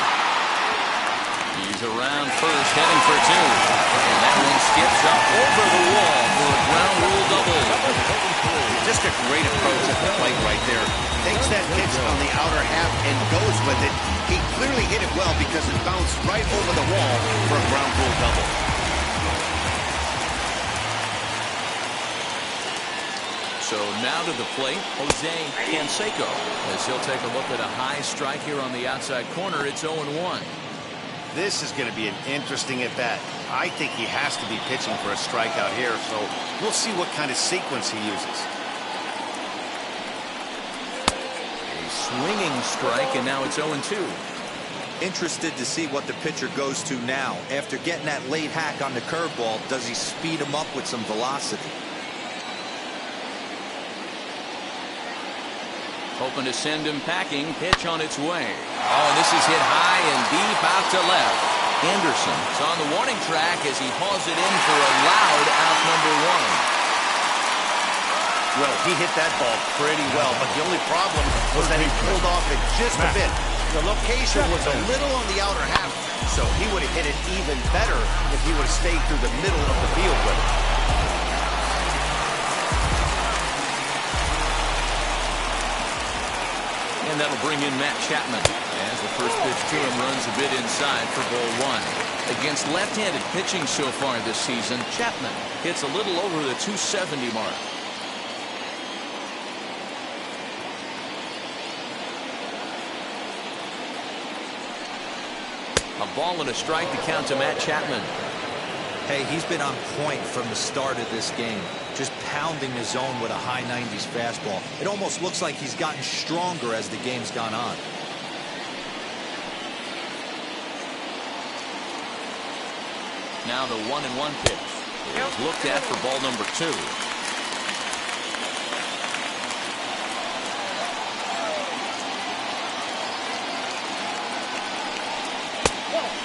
He's around first, heading for 2. And that one skips up over the wall for a ground rule double. Just a great approach at the plate right there. Takes that pitch on the outer half and goes with it. He clearly hit it well because it bounced right over the wall for a ground rule double. So now to the plate, Jose Canseco, as he'll take a look at a high strike here on the outside corner. It's 0-1. This is going to be an interesting at-bat. I think he has to be pitching for a strikeout here, so we'll see what kind of sequence he uses. A swinging strike, and now it's 0-2. Interested to see what the pitcher goes to now. After getting that late hack on the curveball, does he speed him up with some velocity? Hoping to send him packing. Pitch on its way. Oh, and this is hit high and deep out to left. Anderson is on the warning track as he hauls it in for a loud out number 1. Well, he hit that ball pretty well, but the only problem was that he pulled off it just a bit. The location was a little on the outer half, so he would have hit it even better if he would have stayed through the middle of the field with it. And that'll bring in Matt Chapman as the first pitch to him runs a bit inside for ball 1. Against left-handed pitching so far this season, Chapman hits a little over the 270 mark. A ball and a strike to count to Matt Chapman. Hey, he's been on point from the start of this game. Just pounding the zone with a high 90s fastball. It almost looks like he's gotten stronger as the game's gone on. Now the 1-1 pitch is looked at for ball number 2.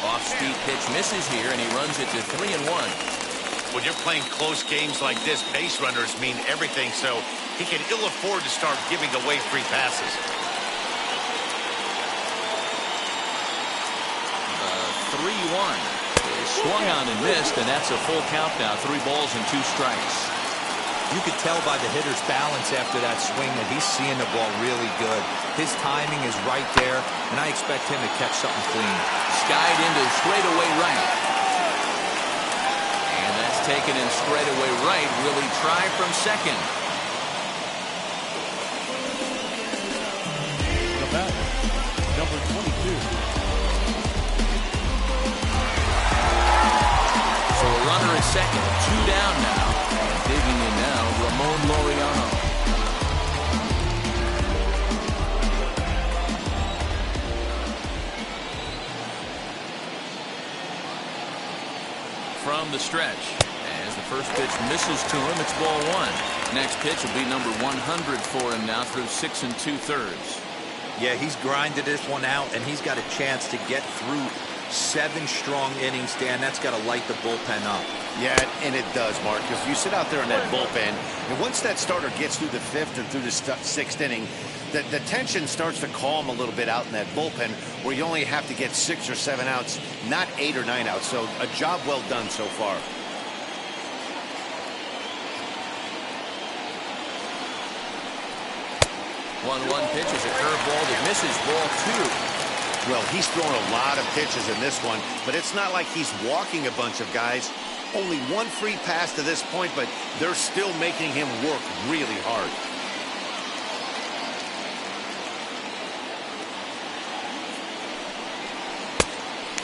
Off-speed pitch misses here, and he runs it to 3-1. When you're playing close games like this, base runners mean everything, so he can ill afford to start giving away free passes. 3-1 is swung on and missed, and that's a full count now. 3 balls and 2 strikes. You could tell by the hitter's balance after that swing that he's seeing the ball really good. His timing is right there, and I expect him to catch something clean. Skied into straightaway right. And that's taken in straightaway right. Will he try from second? The batter, number 22. So a runner at second, 2 down now. And digging in now, Ramon Laureano. From the stretch, as the first pitch misses to him, it's ball 1. Next pitch will be number 100 for him now through 6 2/3. Yeah, he's grinded this one out, and he's got a chance to get through 7 strong innings, Dan. That's got to light the bullpen up. Yeah, and it does, Mark, because you sit out there in that bullpen, and once that starter gets through the 5th and through the 6th inning, the tension starts to calm a little bit out in that bullpen, where you only have to get 6 or 7 outs, not 8 or 9 outs. So a job well done so far. One pitch is a curveball that misses, ball 2. Well, he's thrown a lot of pitches in this one, but it's not like he's walking a bunch of guys. Only 1 free pass to this point, but they're still making him work really hard.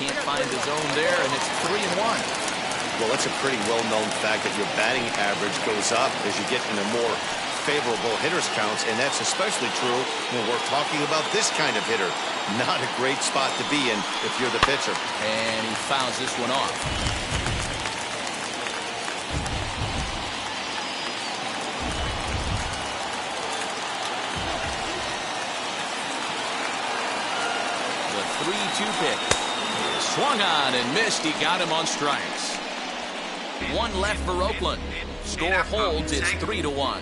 Can't find the zone there, and it's 3-1. Well, it's a pretty well-known fact that your batting average goes up as you get into more favorable hitters counts, and that's especially true when we're talking about this kind of hitter. Not a great spot to be in if you're the pitcher. And he fouls this one off. The 3-2 pitch is swung on and missed. He got him on strikes. 1 left for Oakland. Score holds. It's 3-1.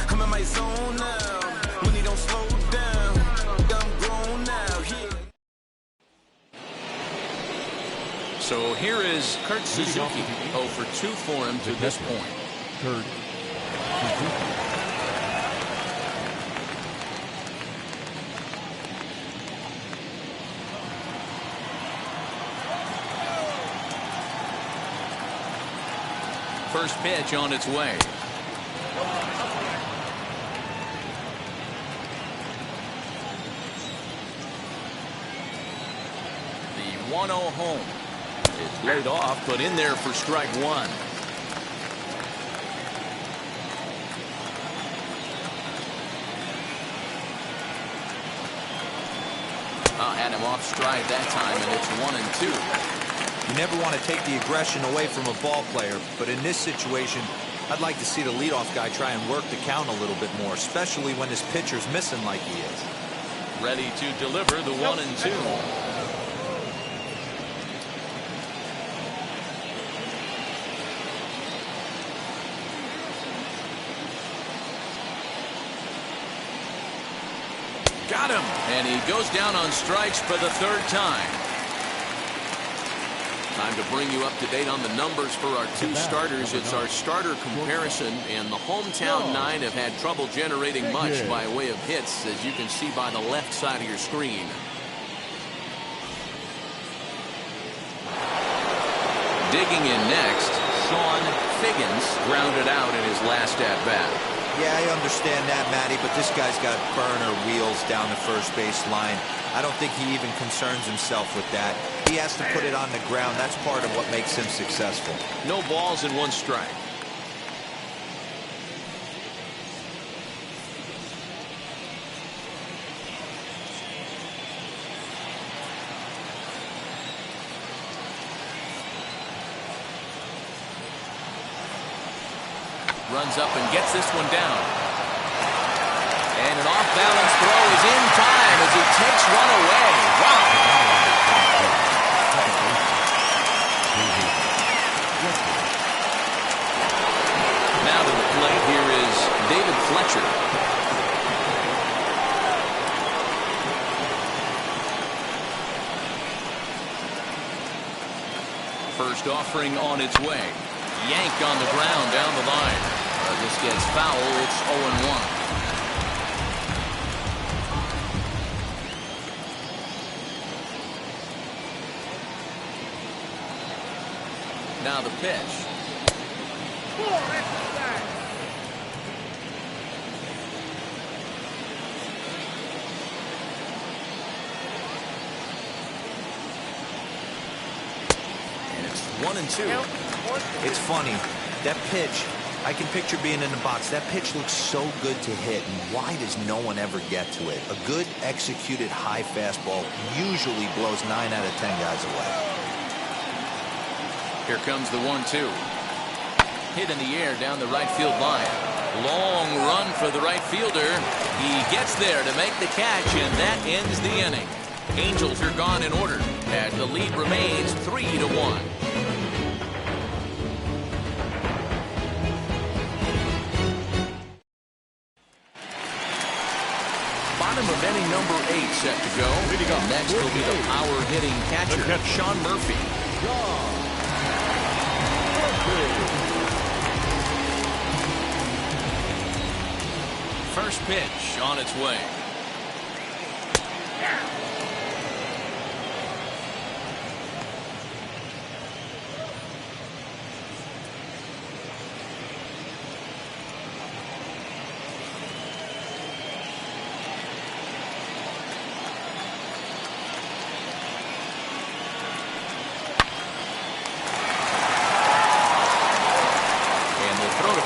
I'm in my zone now. When he don't slow down, I'm grown now. So here is Kurt Suzuki. 0 for 2 for him to this point. Kurt Suzuki. First pitch on its way. The 1-0 home. It's laid off, but in there for strike 1. Had him off stride that time, and it's 1-2. You never want to take the aggression away from a ball player, but in this situation, I'd like to see the leadoff guy try and work the count a little bit more, especially when his pitcher's missing like he is. Ready to deliver the 1-2. Got him, and he goes down on strikes for the 3rd time. Time to bring you up to date on the numbers for our 2 starters. It's our starter comparison, and the hometown 9 have had trouble generating much by way of hits, as you can see by the left side of your screen. Digging in next, Sean Figgins grounded out in his last at-bat. Yeah, I understand that, Matty, but this guy's got burner wheels down the first base line. I don't think he even concerns himself with that. He has to put it on the ground. That's part of what makes him successful. No balls and 1 strike. Runs up and gets this one down. And an off-balance throw is in time as he takes one away. Wow. Now to the plate, here is David Fletcher. First offering on its way. Yank on the ground down the line. This gets foul. It's 0-1. Now the pitch. And it's 1-2. It's funny. That pitch, I can picture being in the box. That pitch looks so good to hit, and why does no one ever get to it? A good executed high fastball usually blows 9 out of 10 guys away. Here comes the 1-2. Hit in the air down the right field line. Long run for the right fielder. He gets there to make the catch, and that ends the inning. Angels are gone in order, as the lead remains 3-1. Bottom of inning number 8 set to go. And next will be the power-hitting catcher, Sean Murphy. First pitch on its way.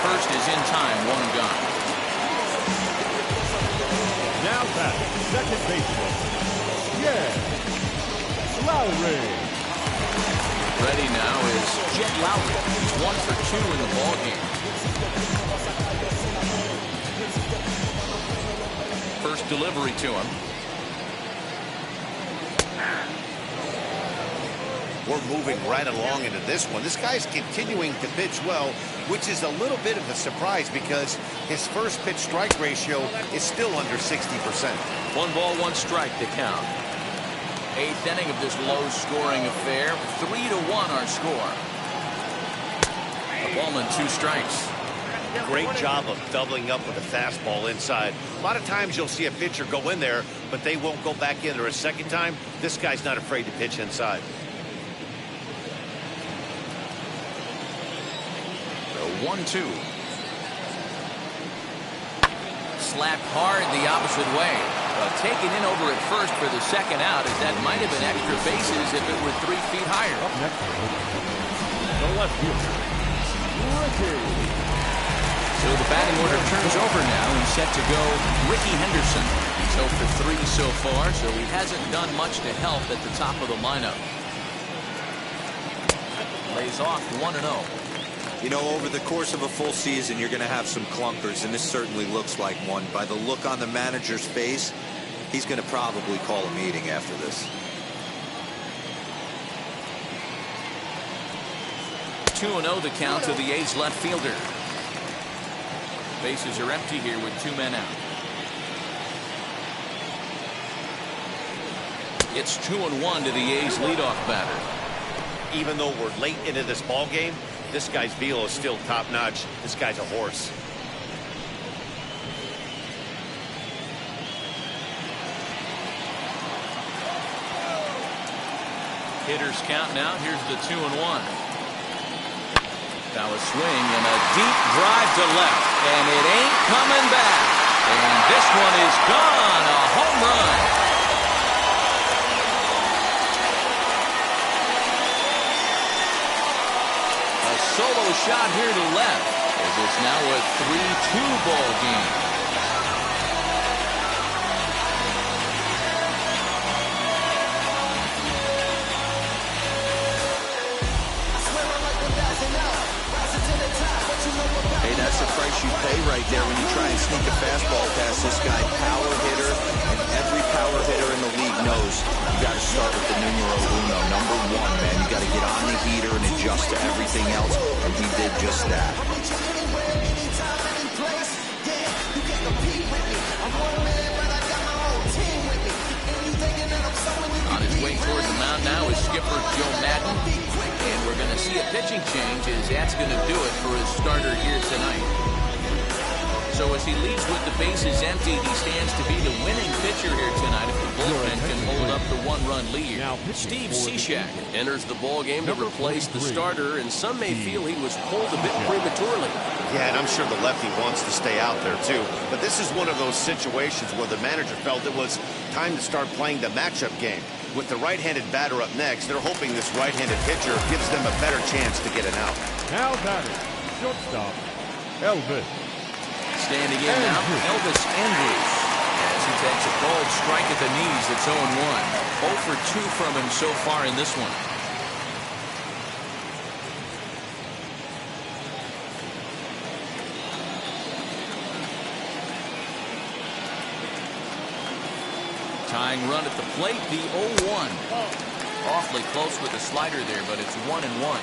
First is in time, 1 gone. Now batting, second baseman. Yeah. Lowry. Ready now is Jet Lowry. He's 1 for 2 in the ballgame. First delivery to him. We're moving right along into this one. This guy's continuing to pitch well, which is a little bit of a surprise because his first pitch strike ratio is still under 60%. 1 ball, 1 strike to count. 8th inning of this low-scoring affair. 3-1 our score. A ball and 2 strikes. Great job of doubling up with a fastball inside. A lot of times you'll see a pitcher go in there, but they won't go back in there a second time. This guy's not afraid to pitch inside. 1-2. Slapped hard the opposite way. Taken in over at first for the second out, as that might have been extra bases if it were 3 feet higher. Up next, the left fielder, Ricky. So the batting order turns over now and set to go Ricky Henderson. He's 0 for 3 so far, so he hasn't done much to help at the top of the lineup. Lays off 1-0. You know, over the course of a full season, you're going to have some clunkers, and this certainly looks like one. By the look on the manager's face, he's going to probably call a meeting after this. 2-0 the count to the A's left fielder. Bases are empty here with 2 men out. It's 2-1 to the A's leadoff batter. Even though we're late into this ball game, this guy's velo is still top-notch. This guy's a horse. Hitters count now. Here's the 2-1. Now a swing and a deep drive to left, and it ain't coming back. And this one is gone. A home run. Solo shot here to left, as it's now a 3-2 ball game. Hey, that's a price you pay right there when you try and sneak a fastball past this guy. Power hitter, and every power hitter in the league knows you got to start with the numero uno, number one, man. You got to get on the heater and adjust to everything else, and he did just that. On his way toward the mound now is skipper Joe Madden. And we're going to see a pitching change as that's going to do it for his starter here tonight. So as he leads with the bases empty, he stands to be the winning pitcher here tonight if the bullpen can hold up the one-run lead. Steve Cishek enters the ball game to replace the starter, and some may feel he was pulled a bit prematurely. Yeah, and I'm sure the lefty wants to stay out there too. But this is one of those situations where the manager felt it was time to start playing the matchup game. With the right-handed batter up next, they're hoping this right-handed pitcher gives them a better chance to get an out. Now batting, shortstop, Elvis. Standing in now, Elvis Andrews. As he takes a cold strike at the knees, it's 0-1. 0 for 2 from him so far in this one. Tying run at the plate, the 0-1. Awfully close with the slider there, but it's 1-1.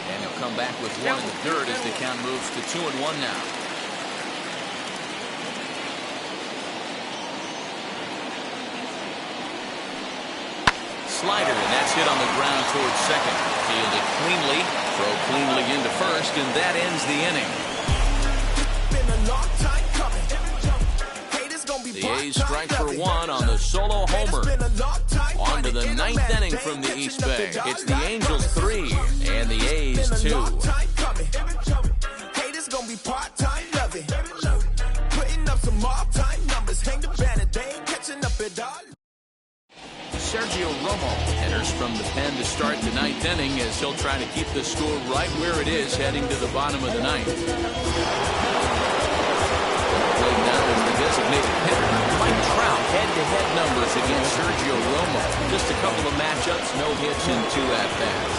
And he'll come back with one in the dirt as the count moves to 2-1 now. Slider, and that's hit on the ground towards second. Fielded cleanly, throw cleanly into first, and that ends the inning. The A's strike for one on the solo homer. On to the ninth inning from the East Bay. It's the Angels 3 and the A's 2. Haters gonna be part-time loving. Putting up some all-time numbers. Hang the banner, they ain't catching up at all. Sergio Romo enters from the pen to start the ninth inning as he'll try to keep the score right where it is heading to the bottom of the ninth. Played now as the designated hitter. Mike Trout head-to-head numbers against Sergio Romo. Just a couple of matchups, no hits in 2 at-bats.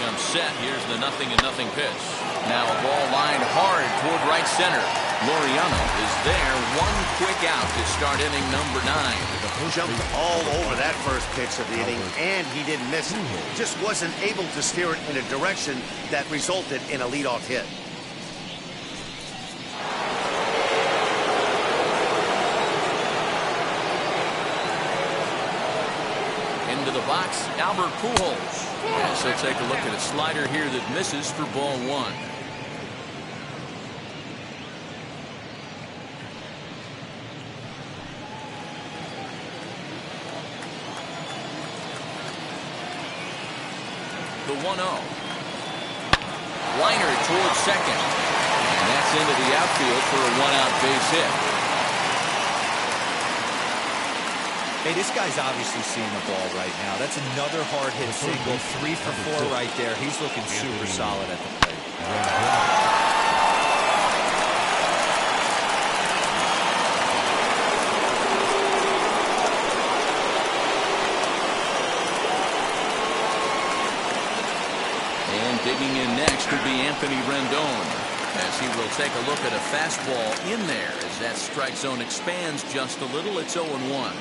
Comes set. Here's the 0-0 pitch. Now a ball lined hard toward right center. Laureano is there. One quick out to start inning number 9. Jumped all over that first pitch of the inning, and he didn't miss it. Just wasn't able to steer it in a direction that resulted in a leadoff hit. Into the box, Albert Pujols. As he'll take a look at a slider here that misses for ball 1. The 1-0. Liner towards second. And that's into the outfield for a 1-out base hit. Hey, this guy's obviously seeing the ball right now. That's another hard hit single. 3 for 4 right there. He's looking super solid at the plate. And digging in next could be Anthony Rendon, as he will take a look at a fastball in there as that strike zone expands just a little. It's 0-1.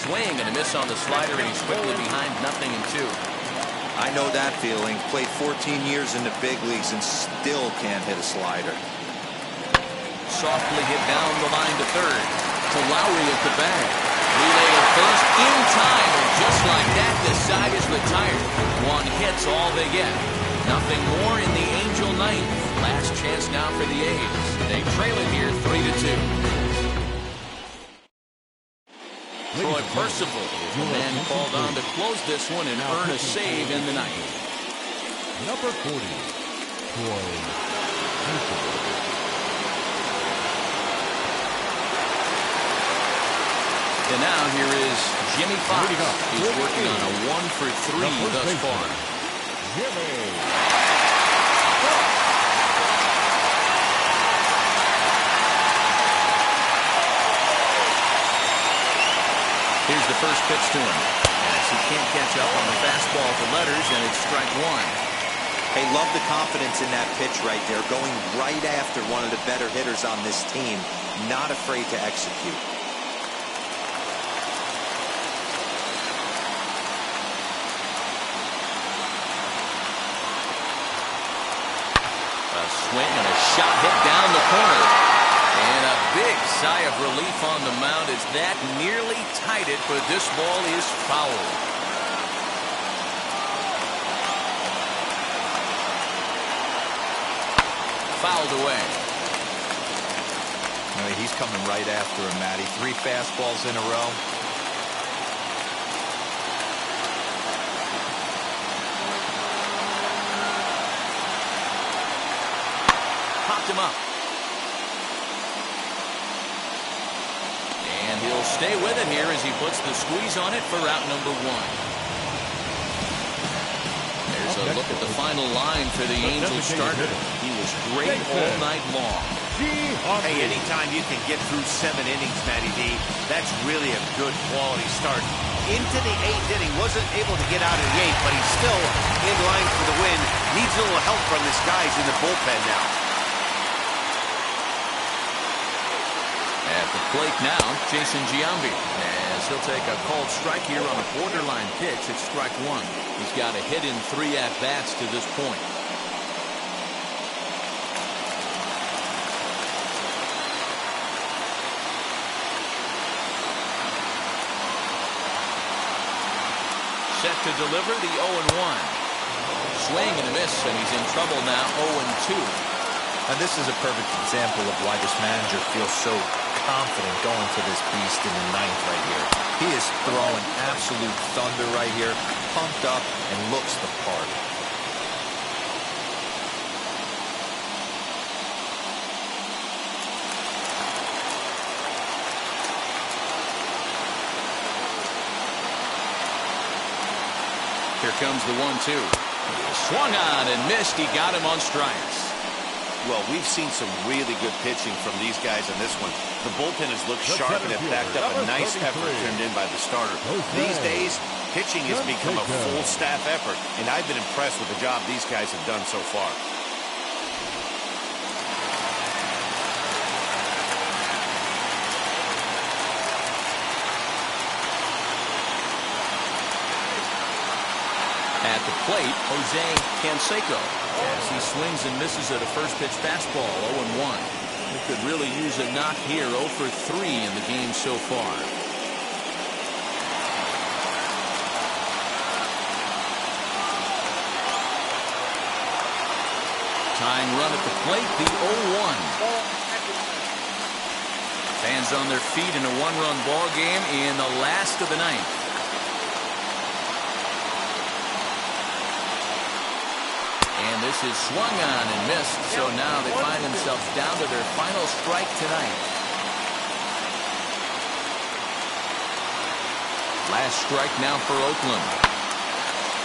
Swing and a miss on the slider, and he's quickly behind 0-2. I know that feeling. Played 14 years in the big leagues and still can't hit a slider. Softly hit down the line to third. To Lowry at the bag. Relay at first in time, and just like that, the side is retired. One hit's all they get. Nothing more in the Angel ninth. Last chance now for the A's. They trail it here 3-2. Troy Percival is the man called on to close this one and earn a save in the ninth. Number 40, Troy Percival. And now here is Jimmy Fox. He's working on a 1-for-3 thus far. Here's the first pitch to him. As he can't catch up on the fastball at the letters, and it's strike one. Hey, love the confidence in that pitch right there. Going right after one of the better hitters on this team. Not afraid to execute. A swing and a shot hit down the corner. And a big sigh of relief on the mound as that nearly tied it, but this ball is foul. Fouled away. He's coming right after him, Matty. 3 fastballs in a row. Popped him up. And he'll stay with it here as he puts the squeeze on it for route number 1. There's a look at the final line for the Angels starter. He was great all night long. Hey, anytime you can get through 7 innings, Matty D, that's really a good quality start. Into the 8th inning, wasn't able to get out of the 8th, but he's still in line for the win. Needs a little help from his guys in the bullpen now. At the plate now, Jason Giambi, as he'll take a called strike here on a borderline pitch at strike 1. He's got a hit in 3 at-bats to this point. Set to deliver the 0-1. Swing and a miss, and he's in trouble now, 0-2. And this is a perfect example of why this manager feels so confident going to this beast in the 9th right here. He is throwing absolute thunder right here, pumped up and looks the part. Here comes the 1-2. Swung on and missed. He got him on strikes. Well, we've seen some really good pitching from these guys in this one. The bullpen has looked sharp and have backed up a nice effort turned in by the starter. These days, pitching has become a full staff effort, and I've been impressed with the job these guys have done so far. At the plate, Jose Canseco, as he swings and misses at a first pitch fastball, 0-1. He could really use a knock here, 0-for-3 in the game so far. Tying run at the plate, the 0-1. Fans on their feet in a 1-run ball game in the last of the 9th. And this is swung on and missed, so now they find themselves down to their final strike tonight. Last strike now for Oakland.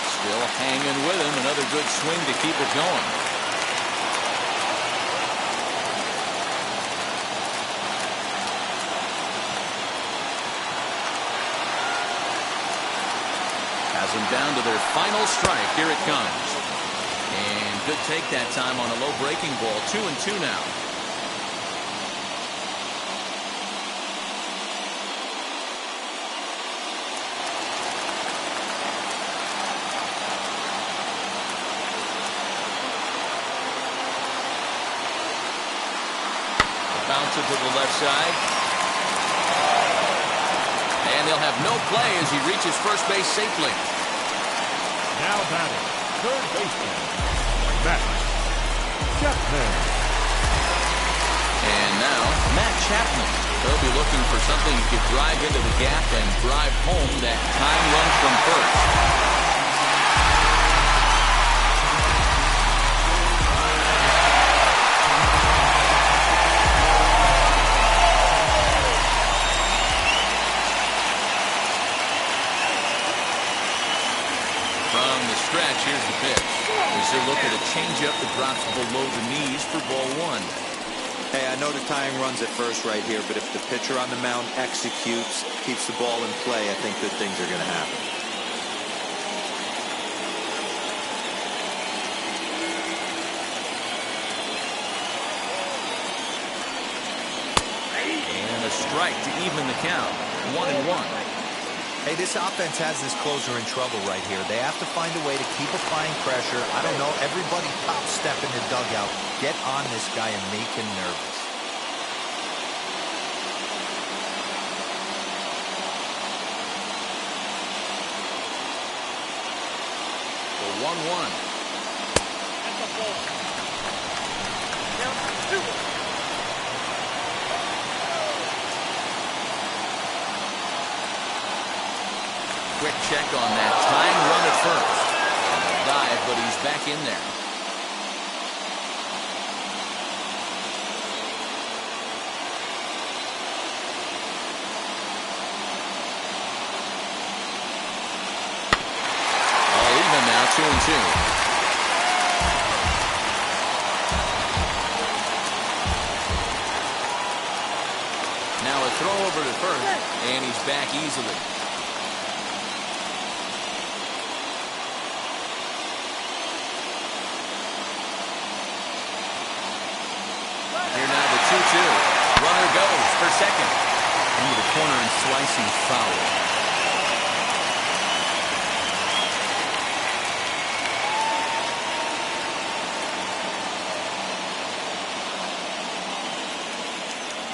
Still hanging with him. Another good swing to keep it going. Has them down to their final strike. Here it comes. And good take that time on a low breaking ball. 2-2 now. Bounce it to the left side. And they'll have no play as he reaches first base safely. Now batting, third baseman, Matt Chapman. And now, Matt Chapman. They'll be looking for something he could drive into the gap and drive home that tying run from first. stretch. Here's the pitch. As they're looking to change up the drops below the knees for ball one. Hey, I know the tying runs at first right here, but if the pitcher on the mound executes, keeps the ball in play, I think good things are going to happen. And a strike to even the count. 1-1. Hey, this offense has this closer in trouble right here. They have to find a way to keep applying pressure. I don't know. Everybody top step in the dugout. Get on this guy and make him nervous. The 1-1. Quick check on that tying run at first. And a dive, but he's back in there. All even now, 2-2. Now a throw over to first, and he's back easily. Here now the 2-2. Runner goes for second. Into the corner and slicing foul.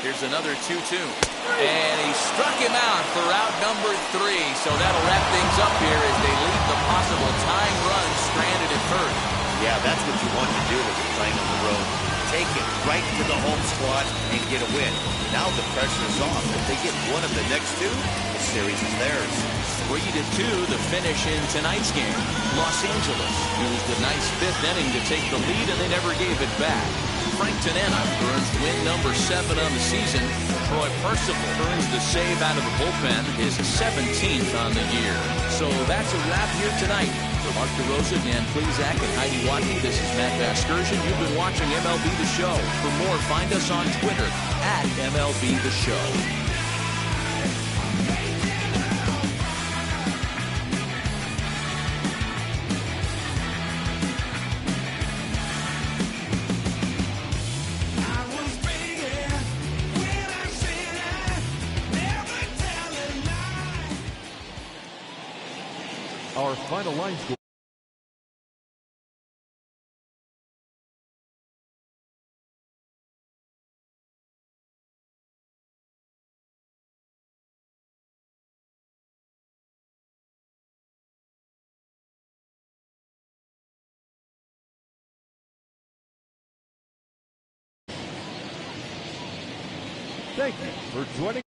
Here's another 2-2. And he struck him out for out number 3. So that'll wrap things up here as they leave the possible tying run stranded at first. Yeah, that's what you want to do when you're playing on the road. Take it right to the home squad and get a win. Now the pressure's off. If they get one of the next two, the series is theirs. 3-2 the finish in tonight's game. Los Angeles used a nice 5th inning to take the lead, and they never gave it back. Frank Tanana earns win number 7 on the season. Troy Percival earns the save out of the bullpen, his 17th on the year. So that's a wrap here tonight. For Mark DeRosa, Dan Plezak, and Heidi Watney, this is Matt Vasgersian. You've been watching MLB The Show. For more, find us on Twitter at MLB The Show. Our final line score. Thank you for joining.